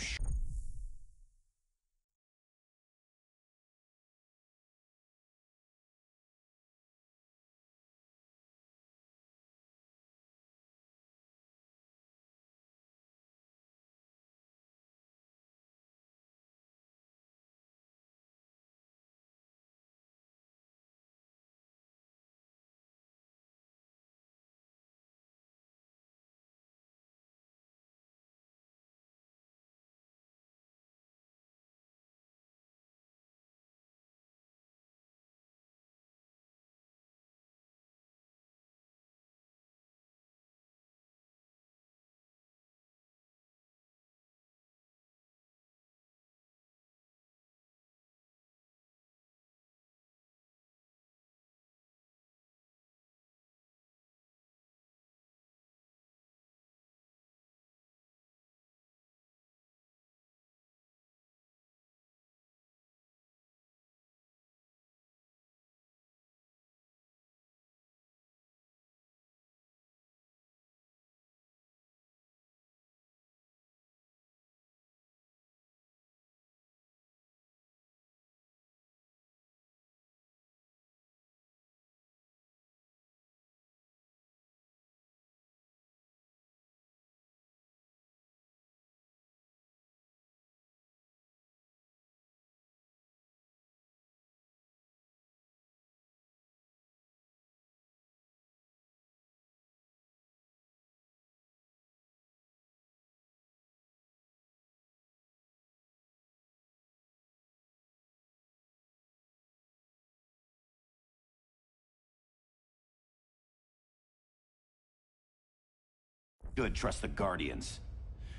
Good, trust the Guardians.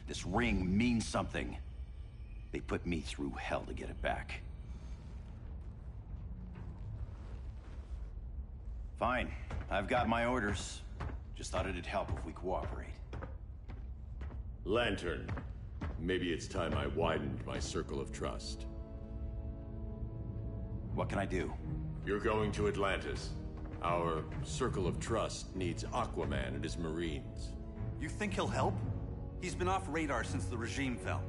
This ring means something. They put me through hell to get it back. Fine. I've got my orders. Just thought it'd help if we cooperate. Lantern. Maybe it's time I widened my circle of trust. What can I do? You're going to Atlantis. Our circle of trust needs Aquaman and his Marines. You think he'll help? He's been off radar since the regime fell.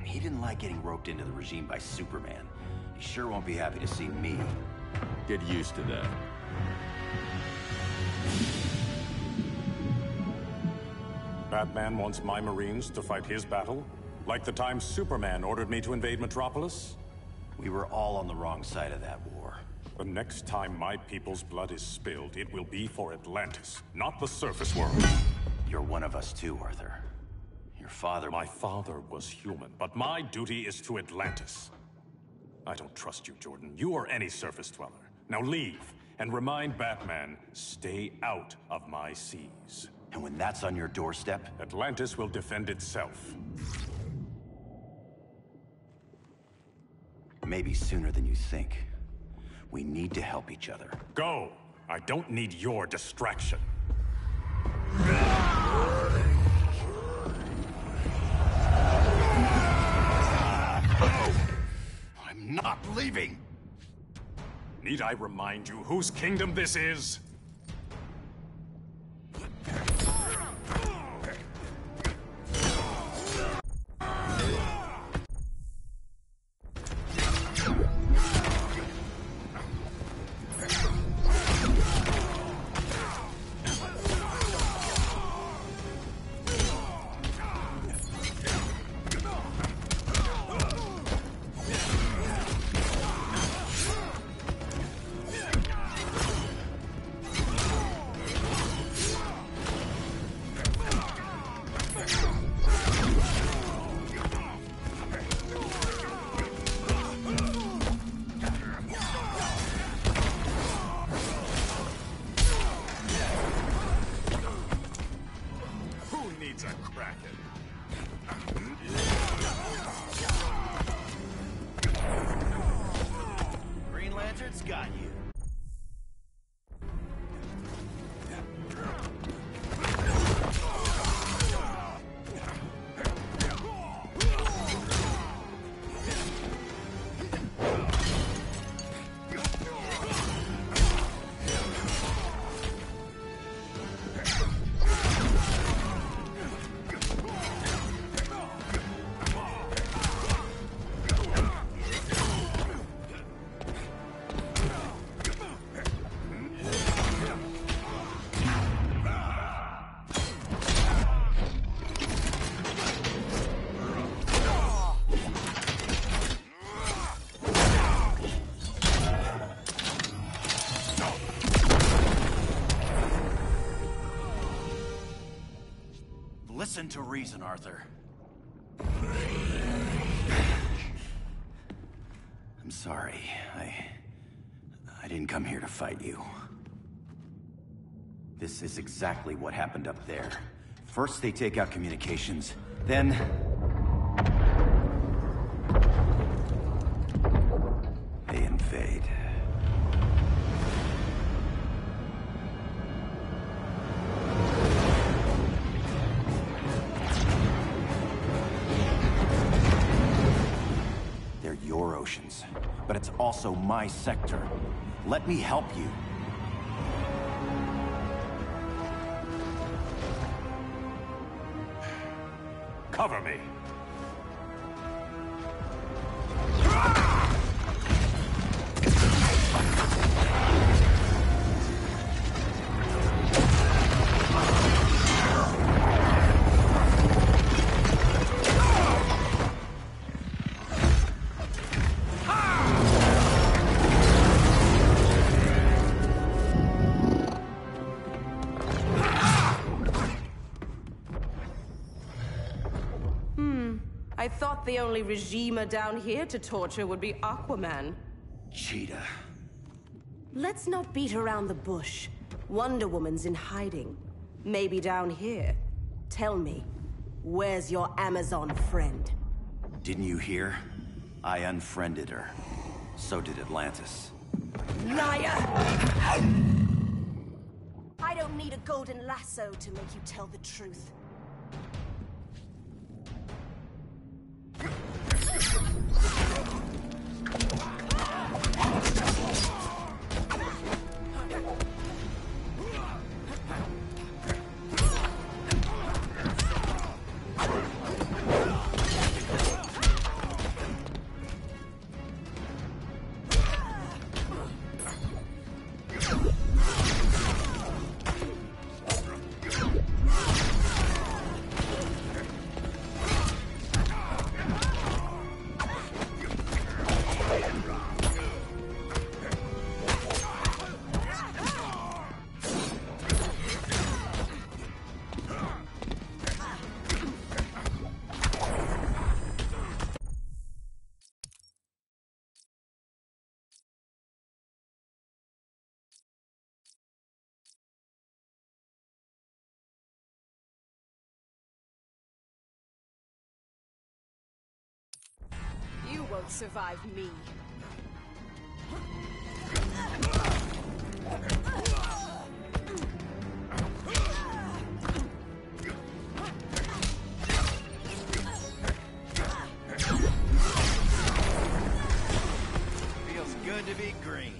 He didn't like getting roped into the regime by Superman. He sure won't be happy to see me. Get used to that. Batman wants my Marines to fight his battle? Like the time Superman ordered me to invade Metropolis? We were all on the wrong side of that war. The next time my people's blood is spilled, it will be for Atlantis, not the surface world. You're one of us too, Arthur. Your father... My father was human, but my duty is to Atlantis. I don't trust you, Jordan. You or any surface dweller. Now leave, and remind Batman, stay out of my seas. And when that's on your doorstep? Atlantis will defend itself. Maybe sooner than you think. We need to help each other. Go! I don't need your distraction. I'm not leaving! Need I remind you whose kingdom this is? Listen to reason, Arthur. I'm sorry. I didn't come here to fight you. This is exactly what happened up there. First they take out communications, then... they invade. But it's also my sector. Let me help you. Cover me. I thought the only regimer down here to torture would be Aquaman. Cheetah. Let's not beat around the bush. Wonder Woman's in hiding. Maybe down here. Tell me, where's your Amazon friend? Didn't you hear? I unfriended her. So did Atlantis. Liar! I don't need a golden lasso to make you tell the truth. You won't survive me. Feels good to be green.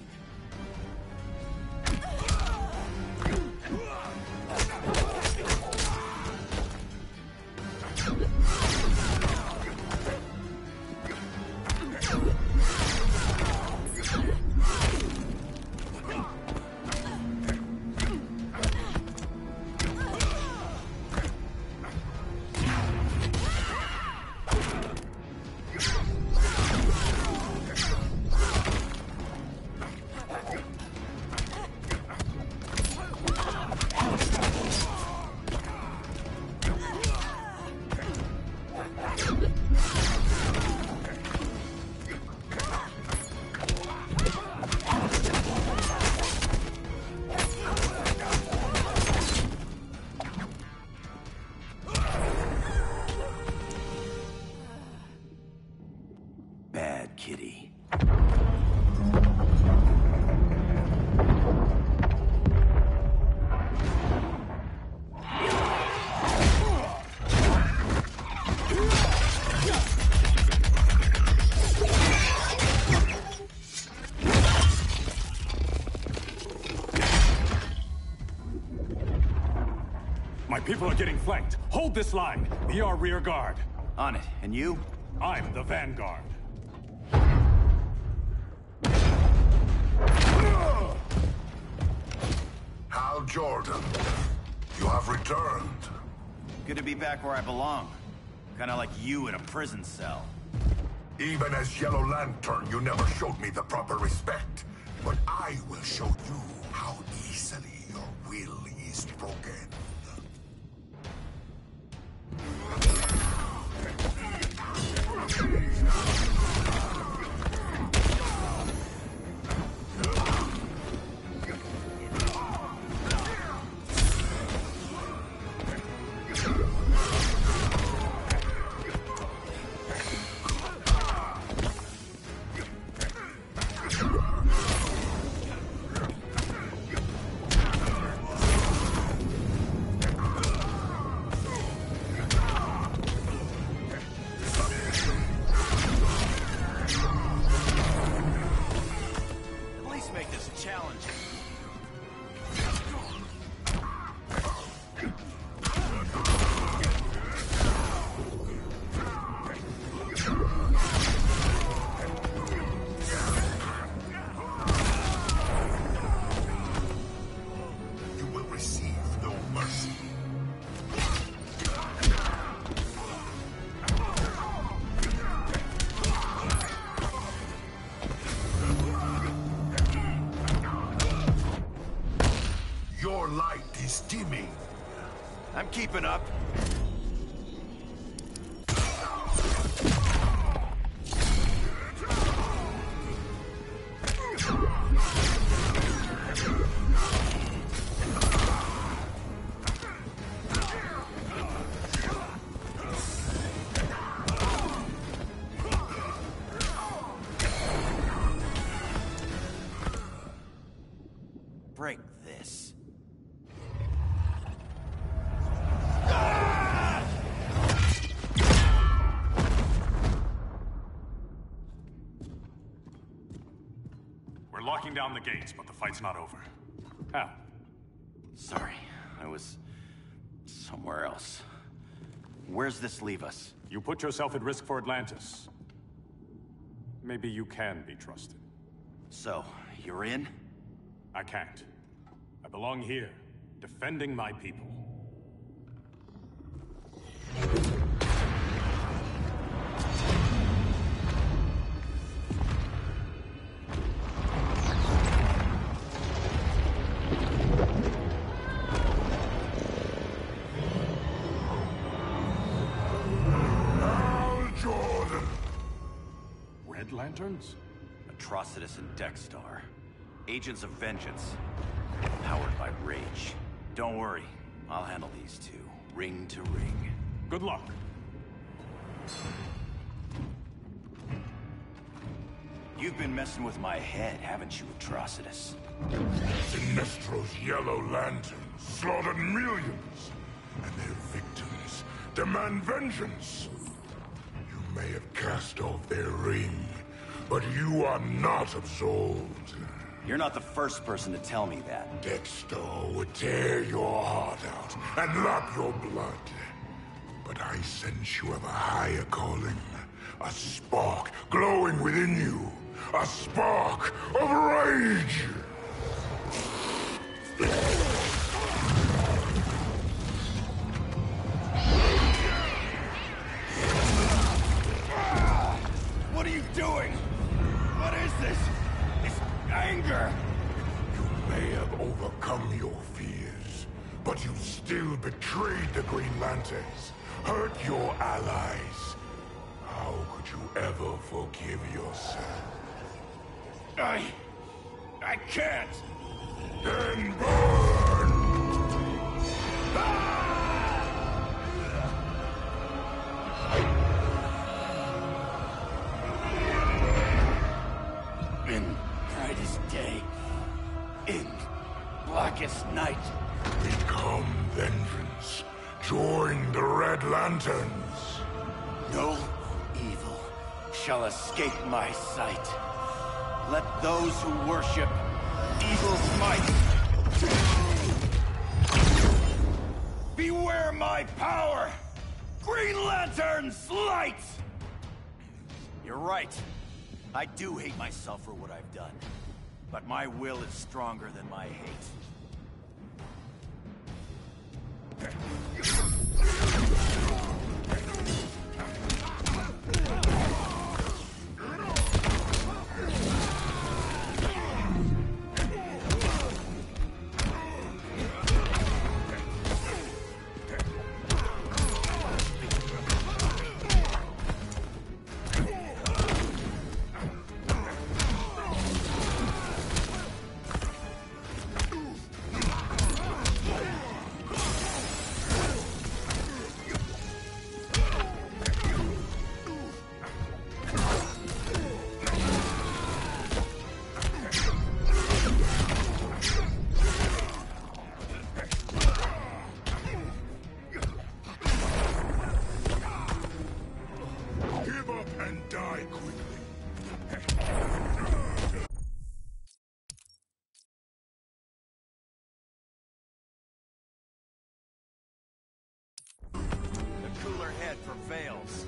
Kitty. My people are getting flanked. Hold this line. Be our rear guard. On it. And you? I'm the vanguard. Hal Jordan, you have returned. Good to be back where I belong. Kinda like you in a prison cell. Even as Yellow Lantern, you never showed me the proper respect. But I will show you how easily your will is broken. Your light is dimming. I'm keeping up. closing down the gates, but the fight's not over. Hal. Sorry, I was somewhere else. Where's this leave us? You put yourself at risk for Atlantis. Maybe you can be trusted. So, you're in? I can't. I belong here, defending my people. Lanterns? Atrocitus and Dexstar. Agents of Vengeance. Powered by rage. Don't worry, I'll handle these two, ring to ring. Good luck. You've been messing with my head, haven't you, Atrocitus? Sinestro's yellow lanterns slaughtered millions, and their victims demand vengeance. You may have cast off their ring, but you are not absolved. You're not the first person to tell me that. Dexter would tear your heart out and lap your blood. But I sense you have a higher calling. A spark glowing within you. A spark of rage! What are you doing? What is this? This anger! You may have overcome your fears, but you still betrayed the Green Lanterns, hurt your allies. How could you ever forgive yourself? I can't! Then burn! In brightest day, in blackest night. Become vengeance. Join the Red Lanterns. No evil shall escape my sight. Let those who worship evil's might beware my power! Green Lantern's light! You're right. I do hate myself for what I've done. But my will is stronger than my hate. Prevails.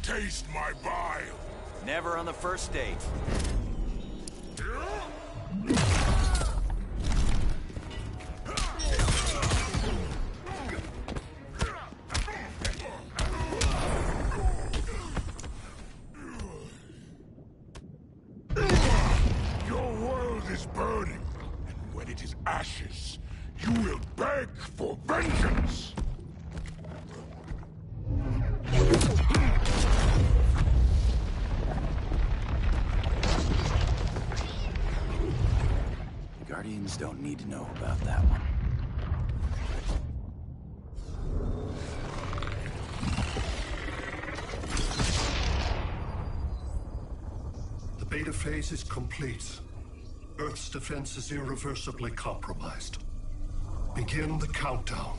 Taste my bile. Never on the first date. Your world is burning. Marines don't need to know about that one. The beta phase is complete. Earth's defense is irreversibly compromised. Begin the countdown.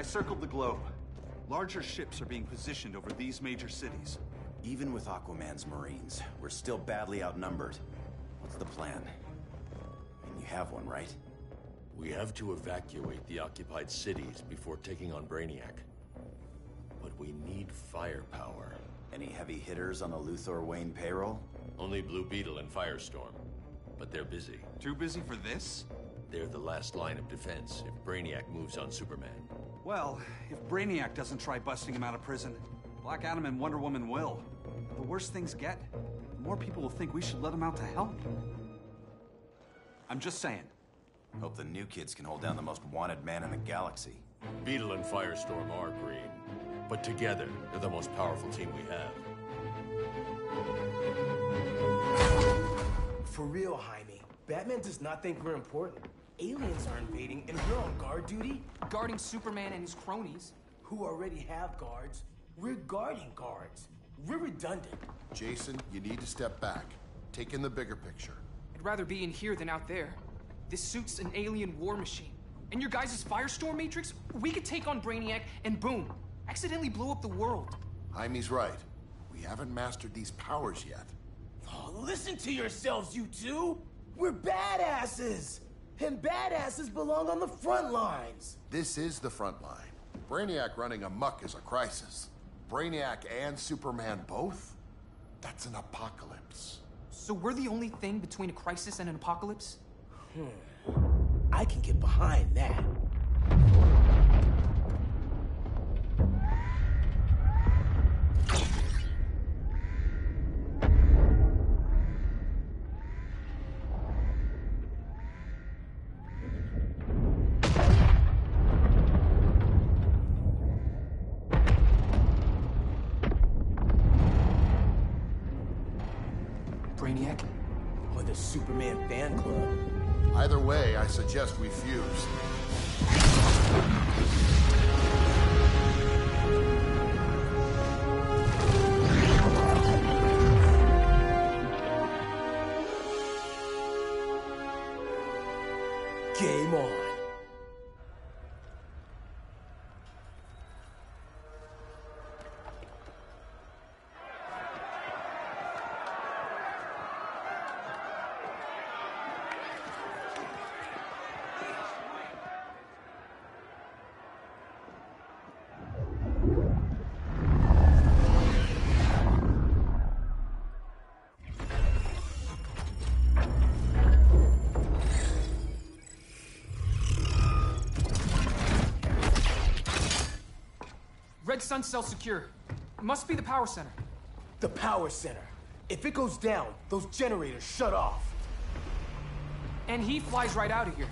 Circled the globe. Larger ships are being positioned over these major cities. Even with Aquaman's Marines, we're still badly outnumbered. What's the plan? And you have one, right? We have to evacuate the occupied cities before taking on Brainiac. But we need firepower. Any heavy hitters on the Luthor Wayne payroll? Only Blue Beetle and Firestorm. But they're busy. Too busy for this? They're the last line of defense if Brainiac moves on Superman. Well, if Brainiac doesn't try busting him out of prison, Black Adam and Wonder Woman will. The worse things get, the more people will think we should let him out to help. I'm just saying. Hope the new kids can hold down the most wanted man in the galaxy. Beetle and Firestorm are green, but together, they're the most powerful team we have. For real, Jaime, Batman does not think we're important. Aliens are invading, and we're on guard duty? Guarding Superman and his cronies. Who already have guards. We're guarding guards. We're redundant. Jason, you need to step back. Take in the bigger picture. I'd rather be in here than out there. This suit's an alien war machine. And your guys' Firestorm Matrix, we could take on Brainiac and boom, accidentally blow up the world. Jaime's right. We haven't mastered these powers yet. Oh, listen to yourselves, you two! We're badasses! And badasses belong on the front lines! This is the front line. Brainiac running amok is a crisis. Brainiac and Superman both? That's an apocalypse. So we're the only thing between a crisis and an apocalypse? I can get behind that. Brainiac? Or the Superman fan club? Either way, I suggest we fuse. Game on. Red Sun cell secure. Must be the power center. The power center. If it goes down, those generators shut off. And he flies right out of here.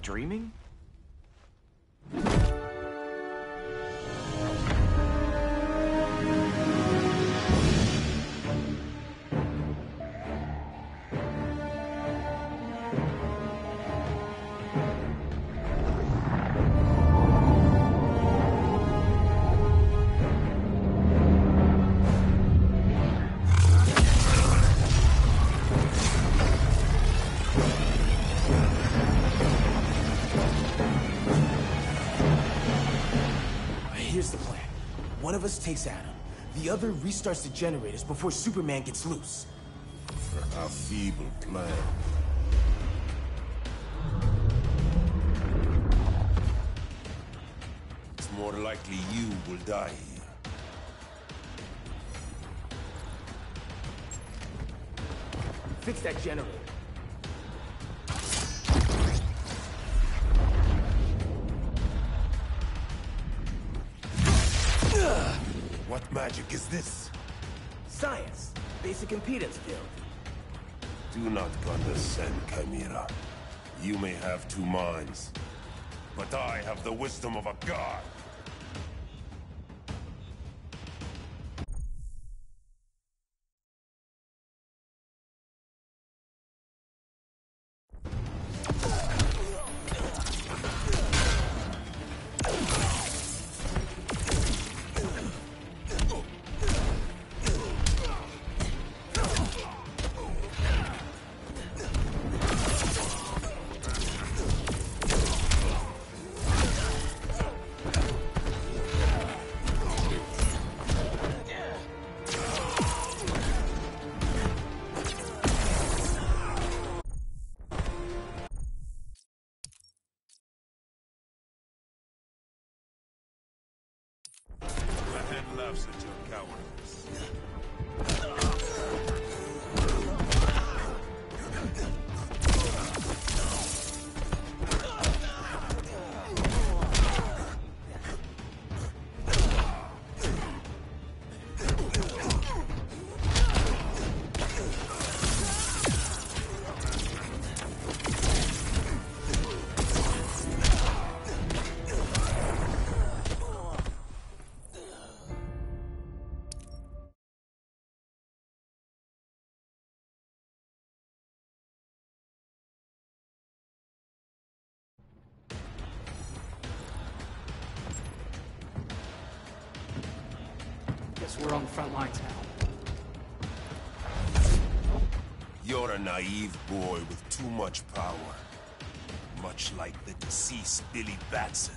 dreaming? Here's the plan. One of us takes Adam. The other restarts the generators before Superman gets loose. A feeble plan. It's more likely you will die here. Fix that generator. What magic is this? Science. Basic impedance field. Do not condescend, Chimera. You may have two minds, but I have the wisdom of a god. Laughs at your cowardice. We're on the front lines now. You're a naive boy with too much power. Much like the deceased Billy Batson.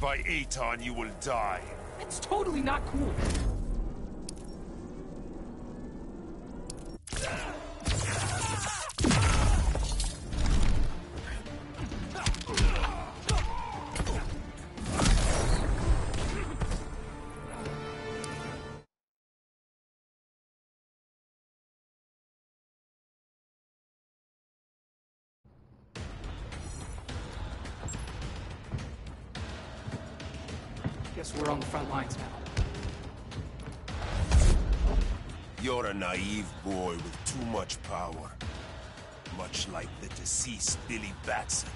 By Aton, you will die. It's totally not cool. Guess we're on the front lines now. You're a naive boy with too much power. much like the deceased Billy Batson.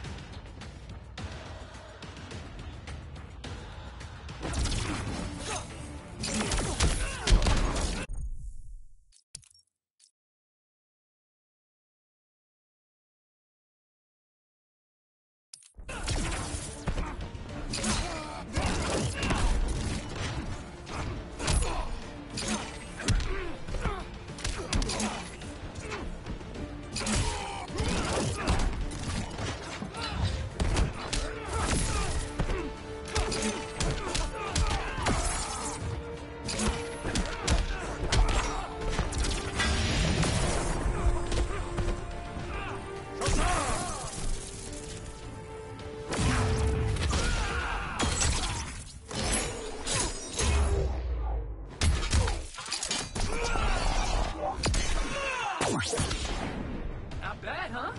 Not bad, huh?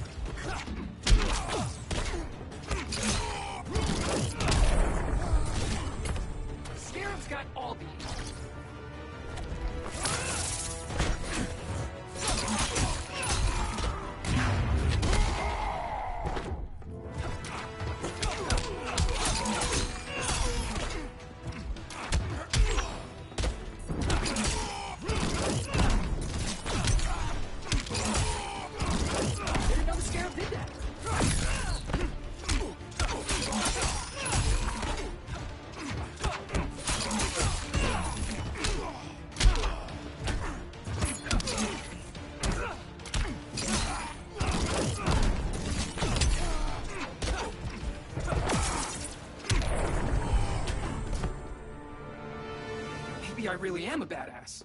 Scarab's got all the... Didn't know the Scarab did that. Maybe I really am a badass.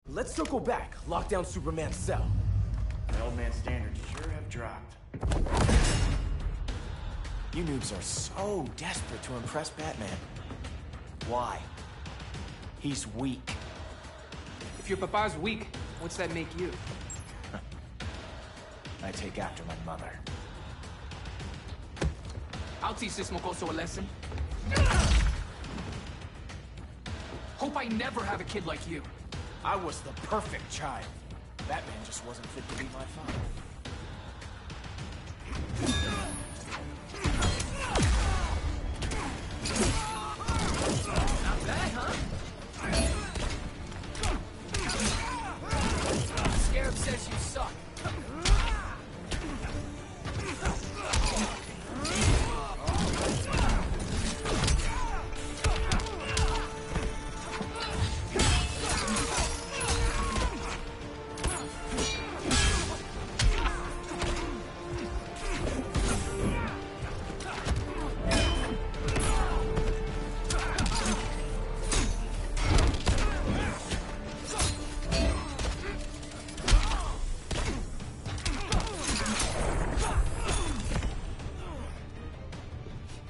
Let's circle back. Lock down Superman's cell. The old man's standards sure have dropped. You noobs are so desperate to impress Batman. Why? He's weak. If your papa's weak, what's that make you? I take after my mother. I'll teach this mocoso a lesson. Hope I never have a kid like you. I was the perfect child. Batman just wasn't fit to be my father. Not bad, huh? Scarab says you suck.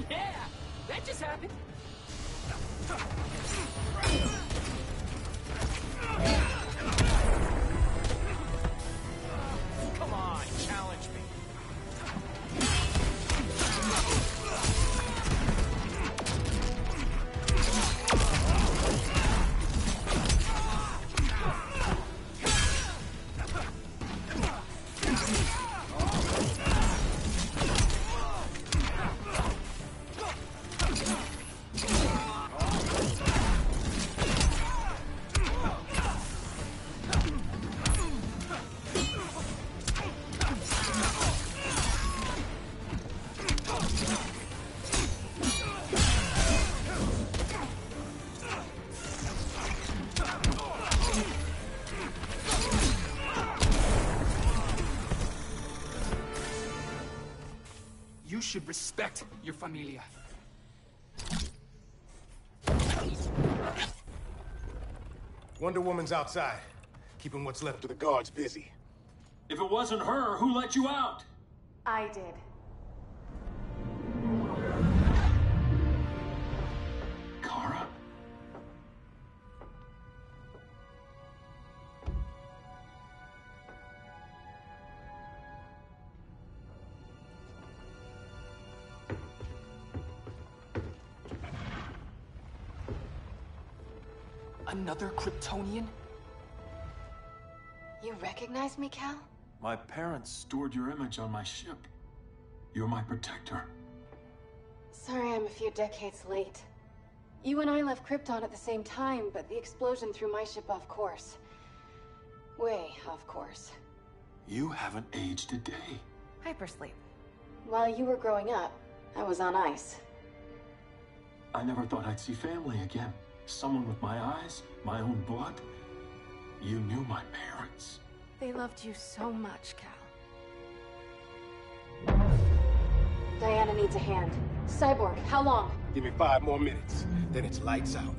Yeah, that just happened. Come on, challenge me. You should respect your familia. Wonder Woman's outside, keeping what's left of the guards busy. If it wasn't her, who let you out? I did. Kara? Another Kryptonian? You recognize me, Cal? My parents stored your image on my ship. You're my protector. Sorry I'm a few decades late. You and I left Krypton at the same time, but the explosion threw my ship off course. Way off course. You haven't aged a day. Hypersleep. While you were growing up, I was on ice. I never thought I'd see family again. Someone with my eyes, my own blood. You knew my parents. They loved you so much, Cal. Diana needs a hand. Cyborg, how long? Give me 5 more minutes, then it's lights out.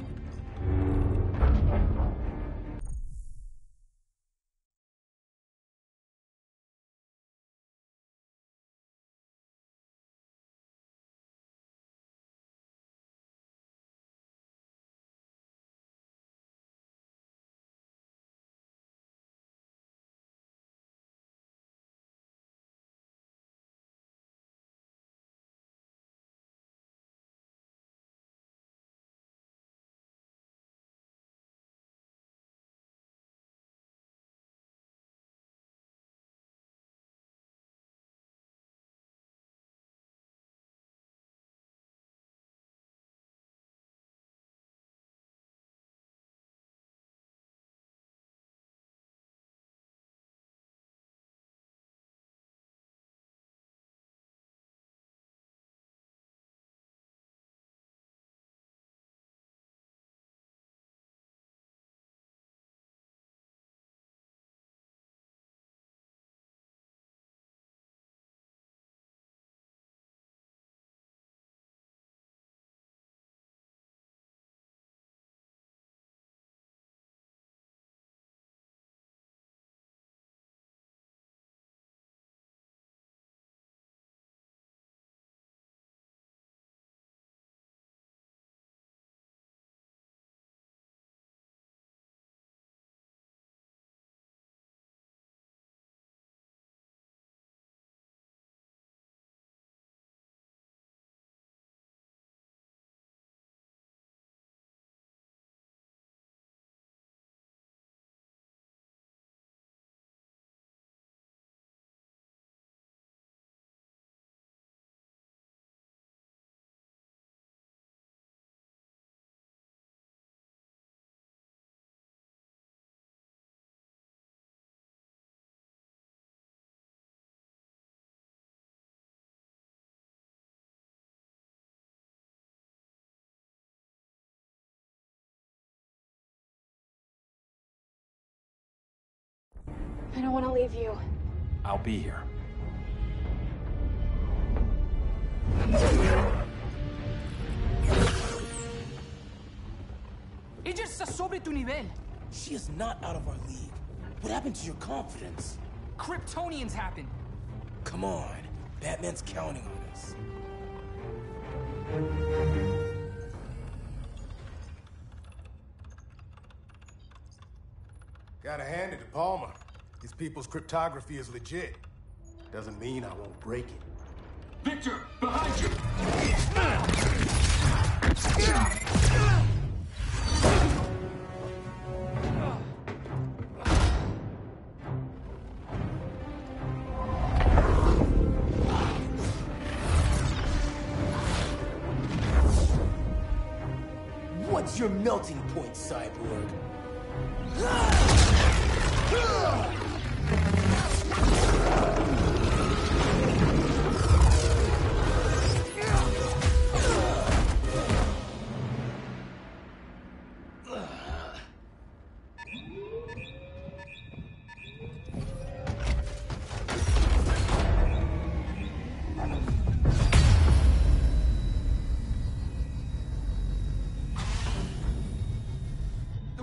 I don't want to leave you. I'll be here. Ella está sobre tu nivel. She is not out of our league. What happened to your confidence? Kryptonians happen. Come on. Batman's counting on us. Gotta hand it to Palmer. His people's cryptography is legit. Doesn't mean I won't break it. Victor, behind you! What's your melting point, Cyborg?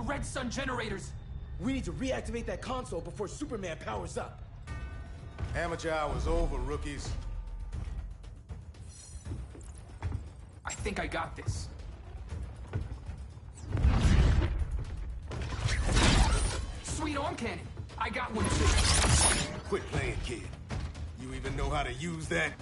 Red Sun generators! We need to reactivate that console before Superman powers up. Amateur hour's over, rookies. I think I got this. Sweet arm cannon! I got one too. Quit playing, kid. You even know how to use that?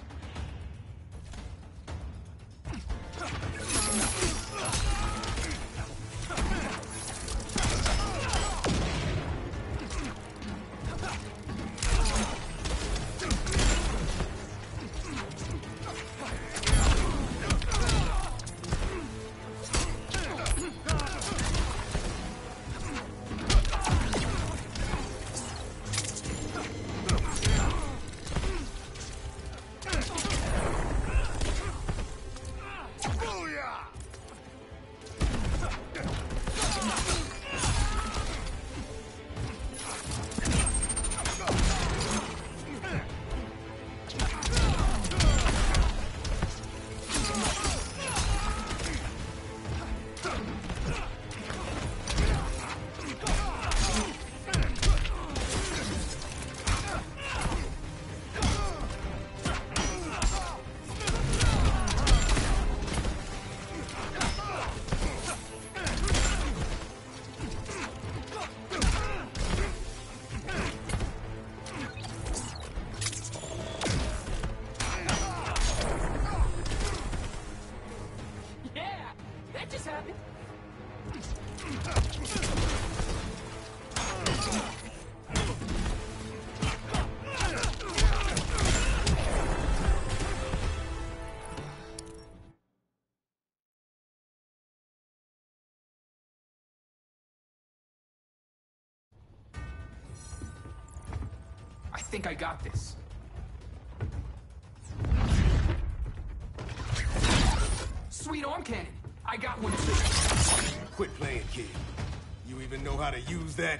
think I got this. Sweet arm cannon. I got one too. Quit playing, kid. You even know how to use that?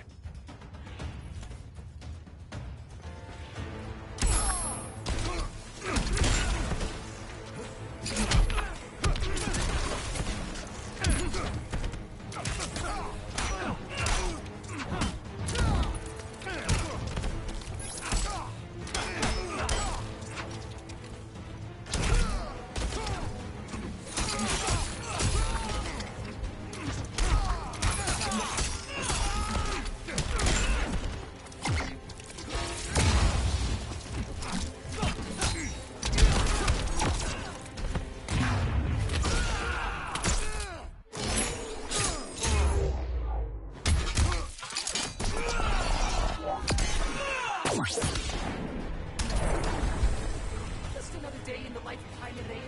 Just another day in the life of Jaime Reyes.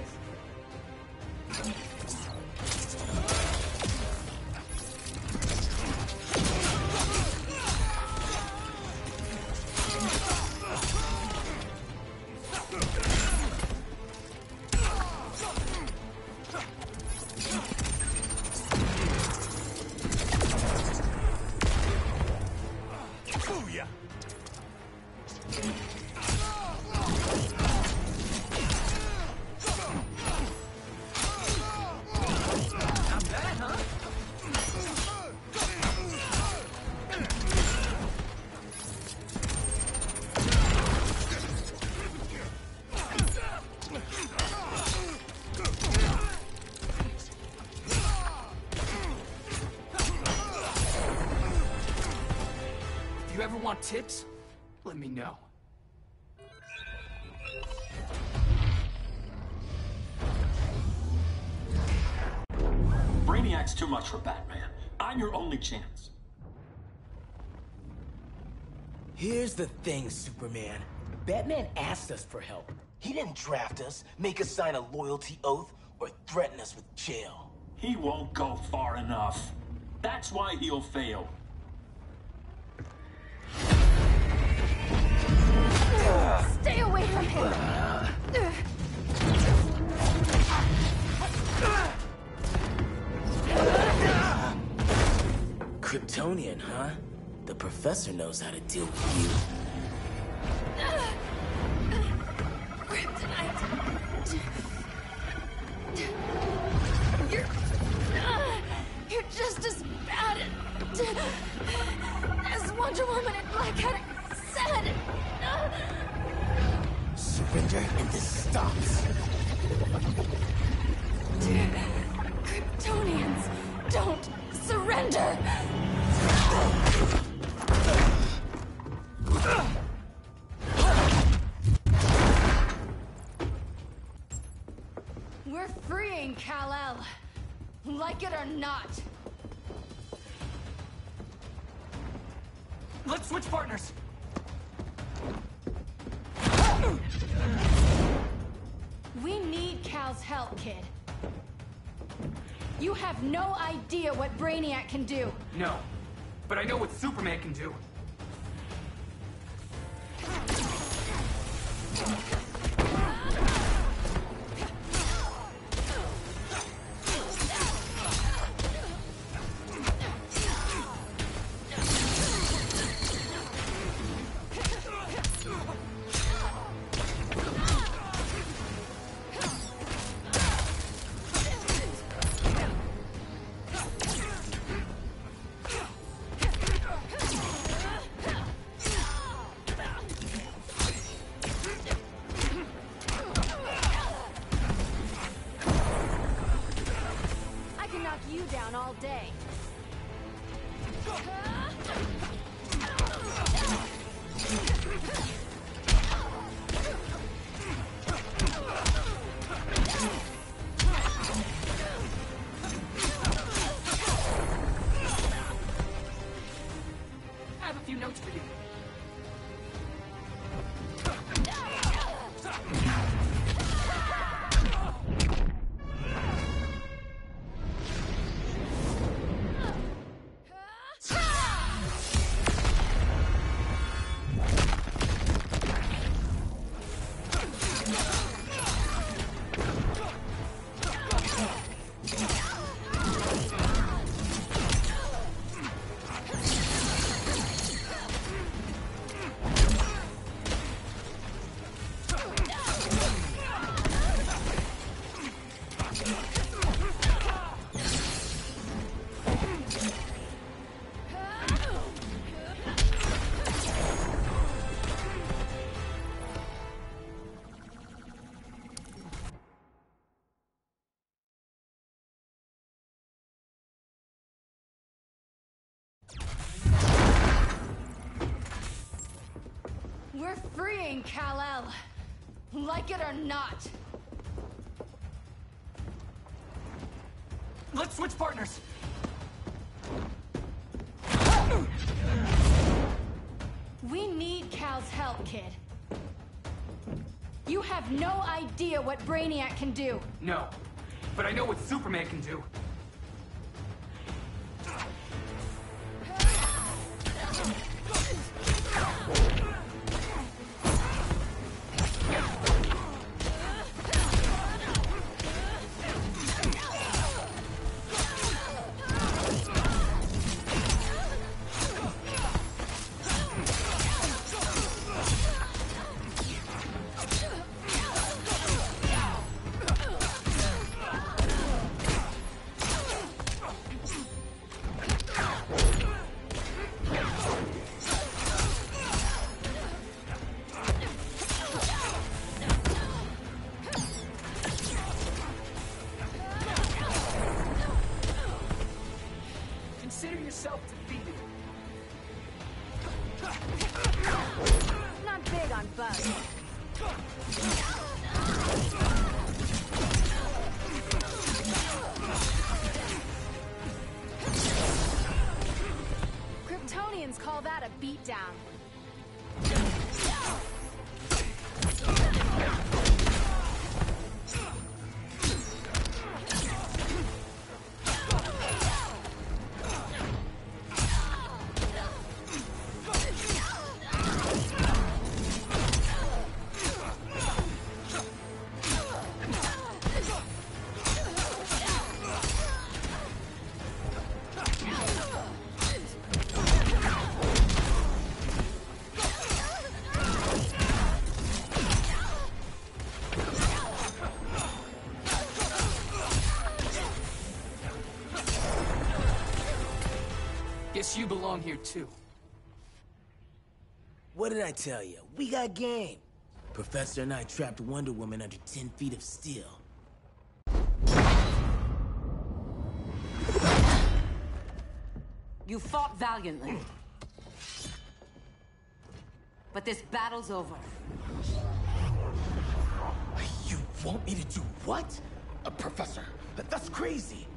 If you ever want tips, let me know. Brainiac's too much for Batman. I'm your only chance. Here's the thing, Superman. Batman asked us for help. He didn't draft us, make us sign a loyalty oath, or threaten us with jail. He won't go far enough. That's why he'll fail. Stay away from him! Kryptonian, huh? The professor knows how to deal with you. Kryptonite. You're just as bad as Wonder Woman and Blackheart said. Surrender and this stops. Kryptonians don't surrender. We're freeing Kal-El, like it or not. Let's switch partners. We need Cal's help, kid. You have no idea what Brainiac can do. No, but I know what Superman can do. You down all day. I have a few notes for you. dying, Kal-El. Like it or not. Let's switch partners. We need Cal's help, kid. You have no idea what Brainiac can do. No, but I know what Superman can do. Consider yourself defeated. Not big on bugs. Kryptonians call that a beatdown. Guess you belong here too. What did I tell you? We got game. Professor and I trapped Wonder Woman under 10 feet of steel. You fought valiantly. But this battle's over. You want me to do what? Professor, that's crazy.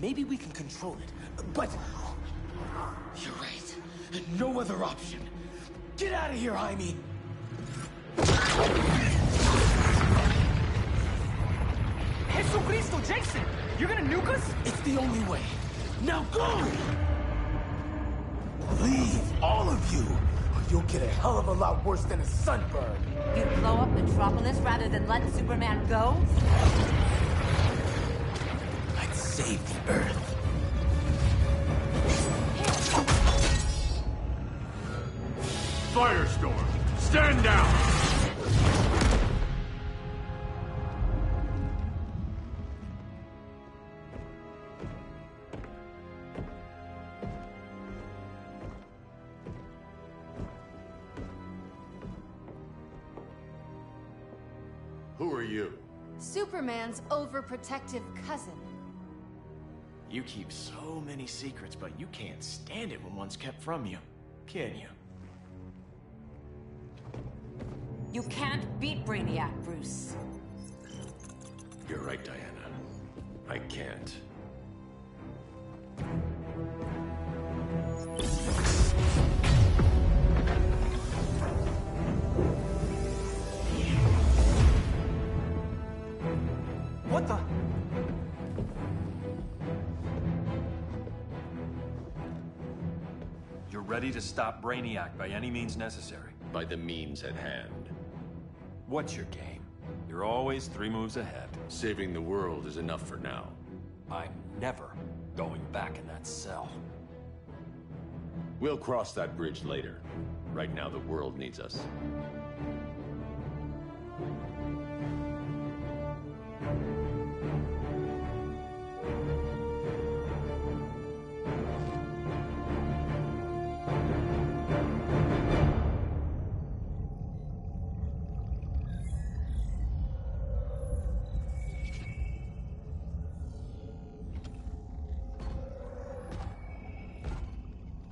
Maybe we can control it, but... You're right. No other option. Get out of here, Jaime! Jesucristo, Jason! You're gonna nuke us? It's the only way. Now go! Leave, all of you, or you'll get a hell of a lot worse than a sunburn. You'd blow up Metropolis rather than let Superman go? I'd save the Earth. Firestorm, stand down! Who are you? Superman's overprotective cousin. You keep so many secrets, but you can't stand it when one's kept from you, can you? You can't beat Brainiac, Bruce. You're right, Diana. I can't. What the? You're ready to stop Brainiac by any means necessary. By the means at hand. What's your game? You're always 3 moves ahead. Saving the world is enough for now. I'm never going back in that cell. We'll cross that bridge later. Right now, the world needs us.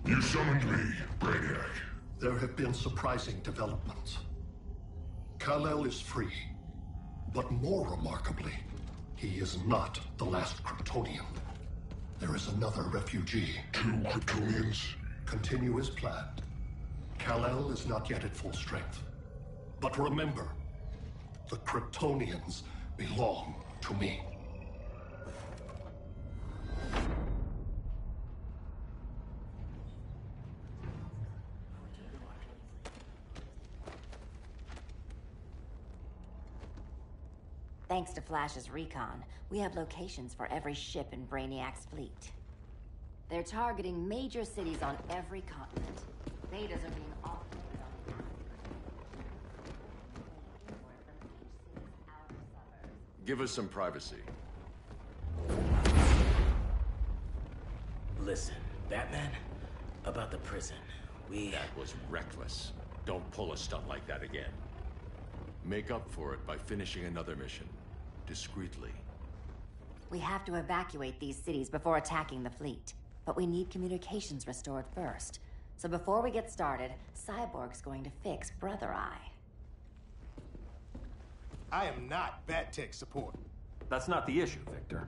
You summoned me, Brainiac. There have been surprising developments. Kal-El is free. But more remarkably, he is not the last Kryptonian. There is another refugee. 2 Kryptonians? Continue as planned. Kal-El is not yet at full strength. But remember, the Kryptonians belong to me. Thanks to Flash's recon, we have locations for every ship in Brainiac's fleet. They're targeting major cities on every continent. Betas are being offloaded on the Give us some privacy. Listen, Batman, about the prison, That was reckless. Don't pull a stunt like that again. Make up for it by finishing another mission. Discreetly. We have to evacuate these cities before attacking the fleet. But we need communications restored first. So before we get started, Cyborg's going to fix Brother Eye. I am not Bat Tech support. That's not the issue, Victor.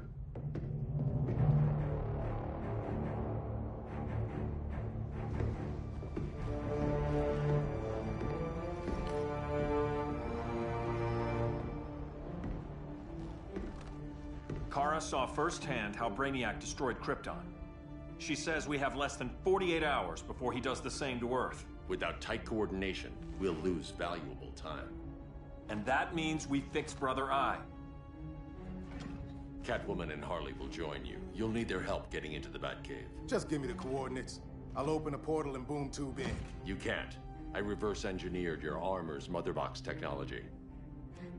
Kara saw firsthand how Brainiac destroyed Krypton. She says we have less than 48 hours before he does the same to Earth. Without tight coordination, we'll lose valuable time. And that means we fix Brother Eye. Catwoman and Harley will join you. You'll need their help getting into the Batcave. Just give me the coordinates. I'll open a portal and boom tube in. You can't. I reverse engineered your armor's motherbox technology.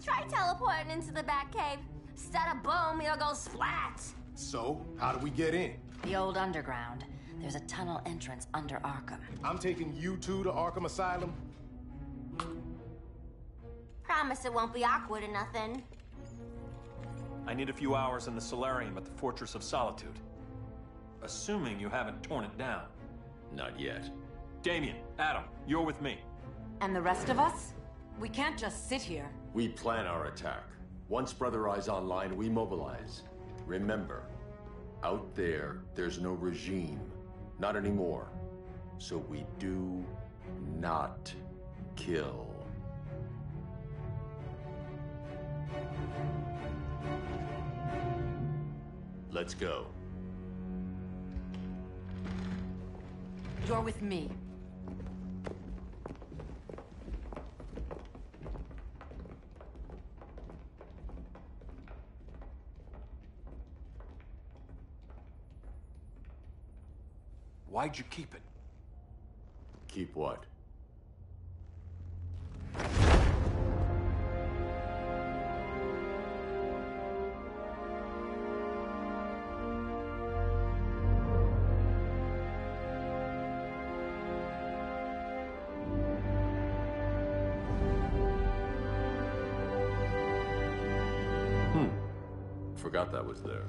Try teleporting into the Batcave. Instead of boom, you'll go splat. So, how do we get in? The old underground. There's a tunnel entrance under Arkham. I'm taking you two to Arkham Asylum. Promise it won't be awkward or nothing. I need a few hours in the solarium at the Fortress of Solitude. Assuming you haven't torn it down. Not yet. Damien, Adam, you're with me. And the rest of us? We can't just sit here. We plan our attack. Once Brother Eye's online, we mobilize. Remember, out there, there's no regime. Not anymore. So we do not kill. Let's go. You're with me. Why'd you keep it? Keep what? Forgot that was there.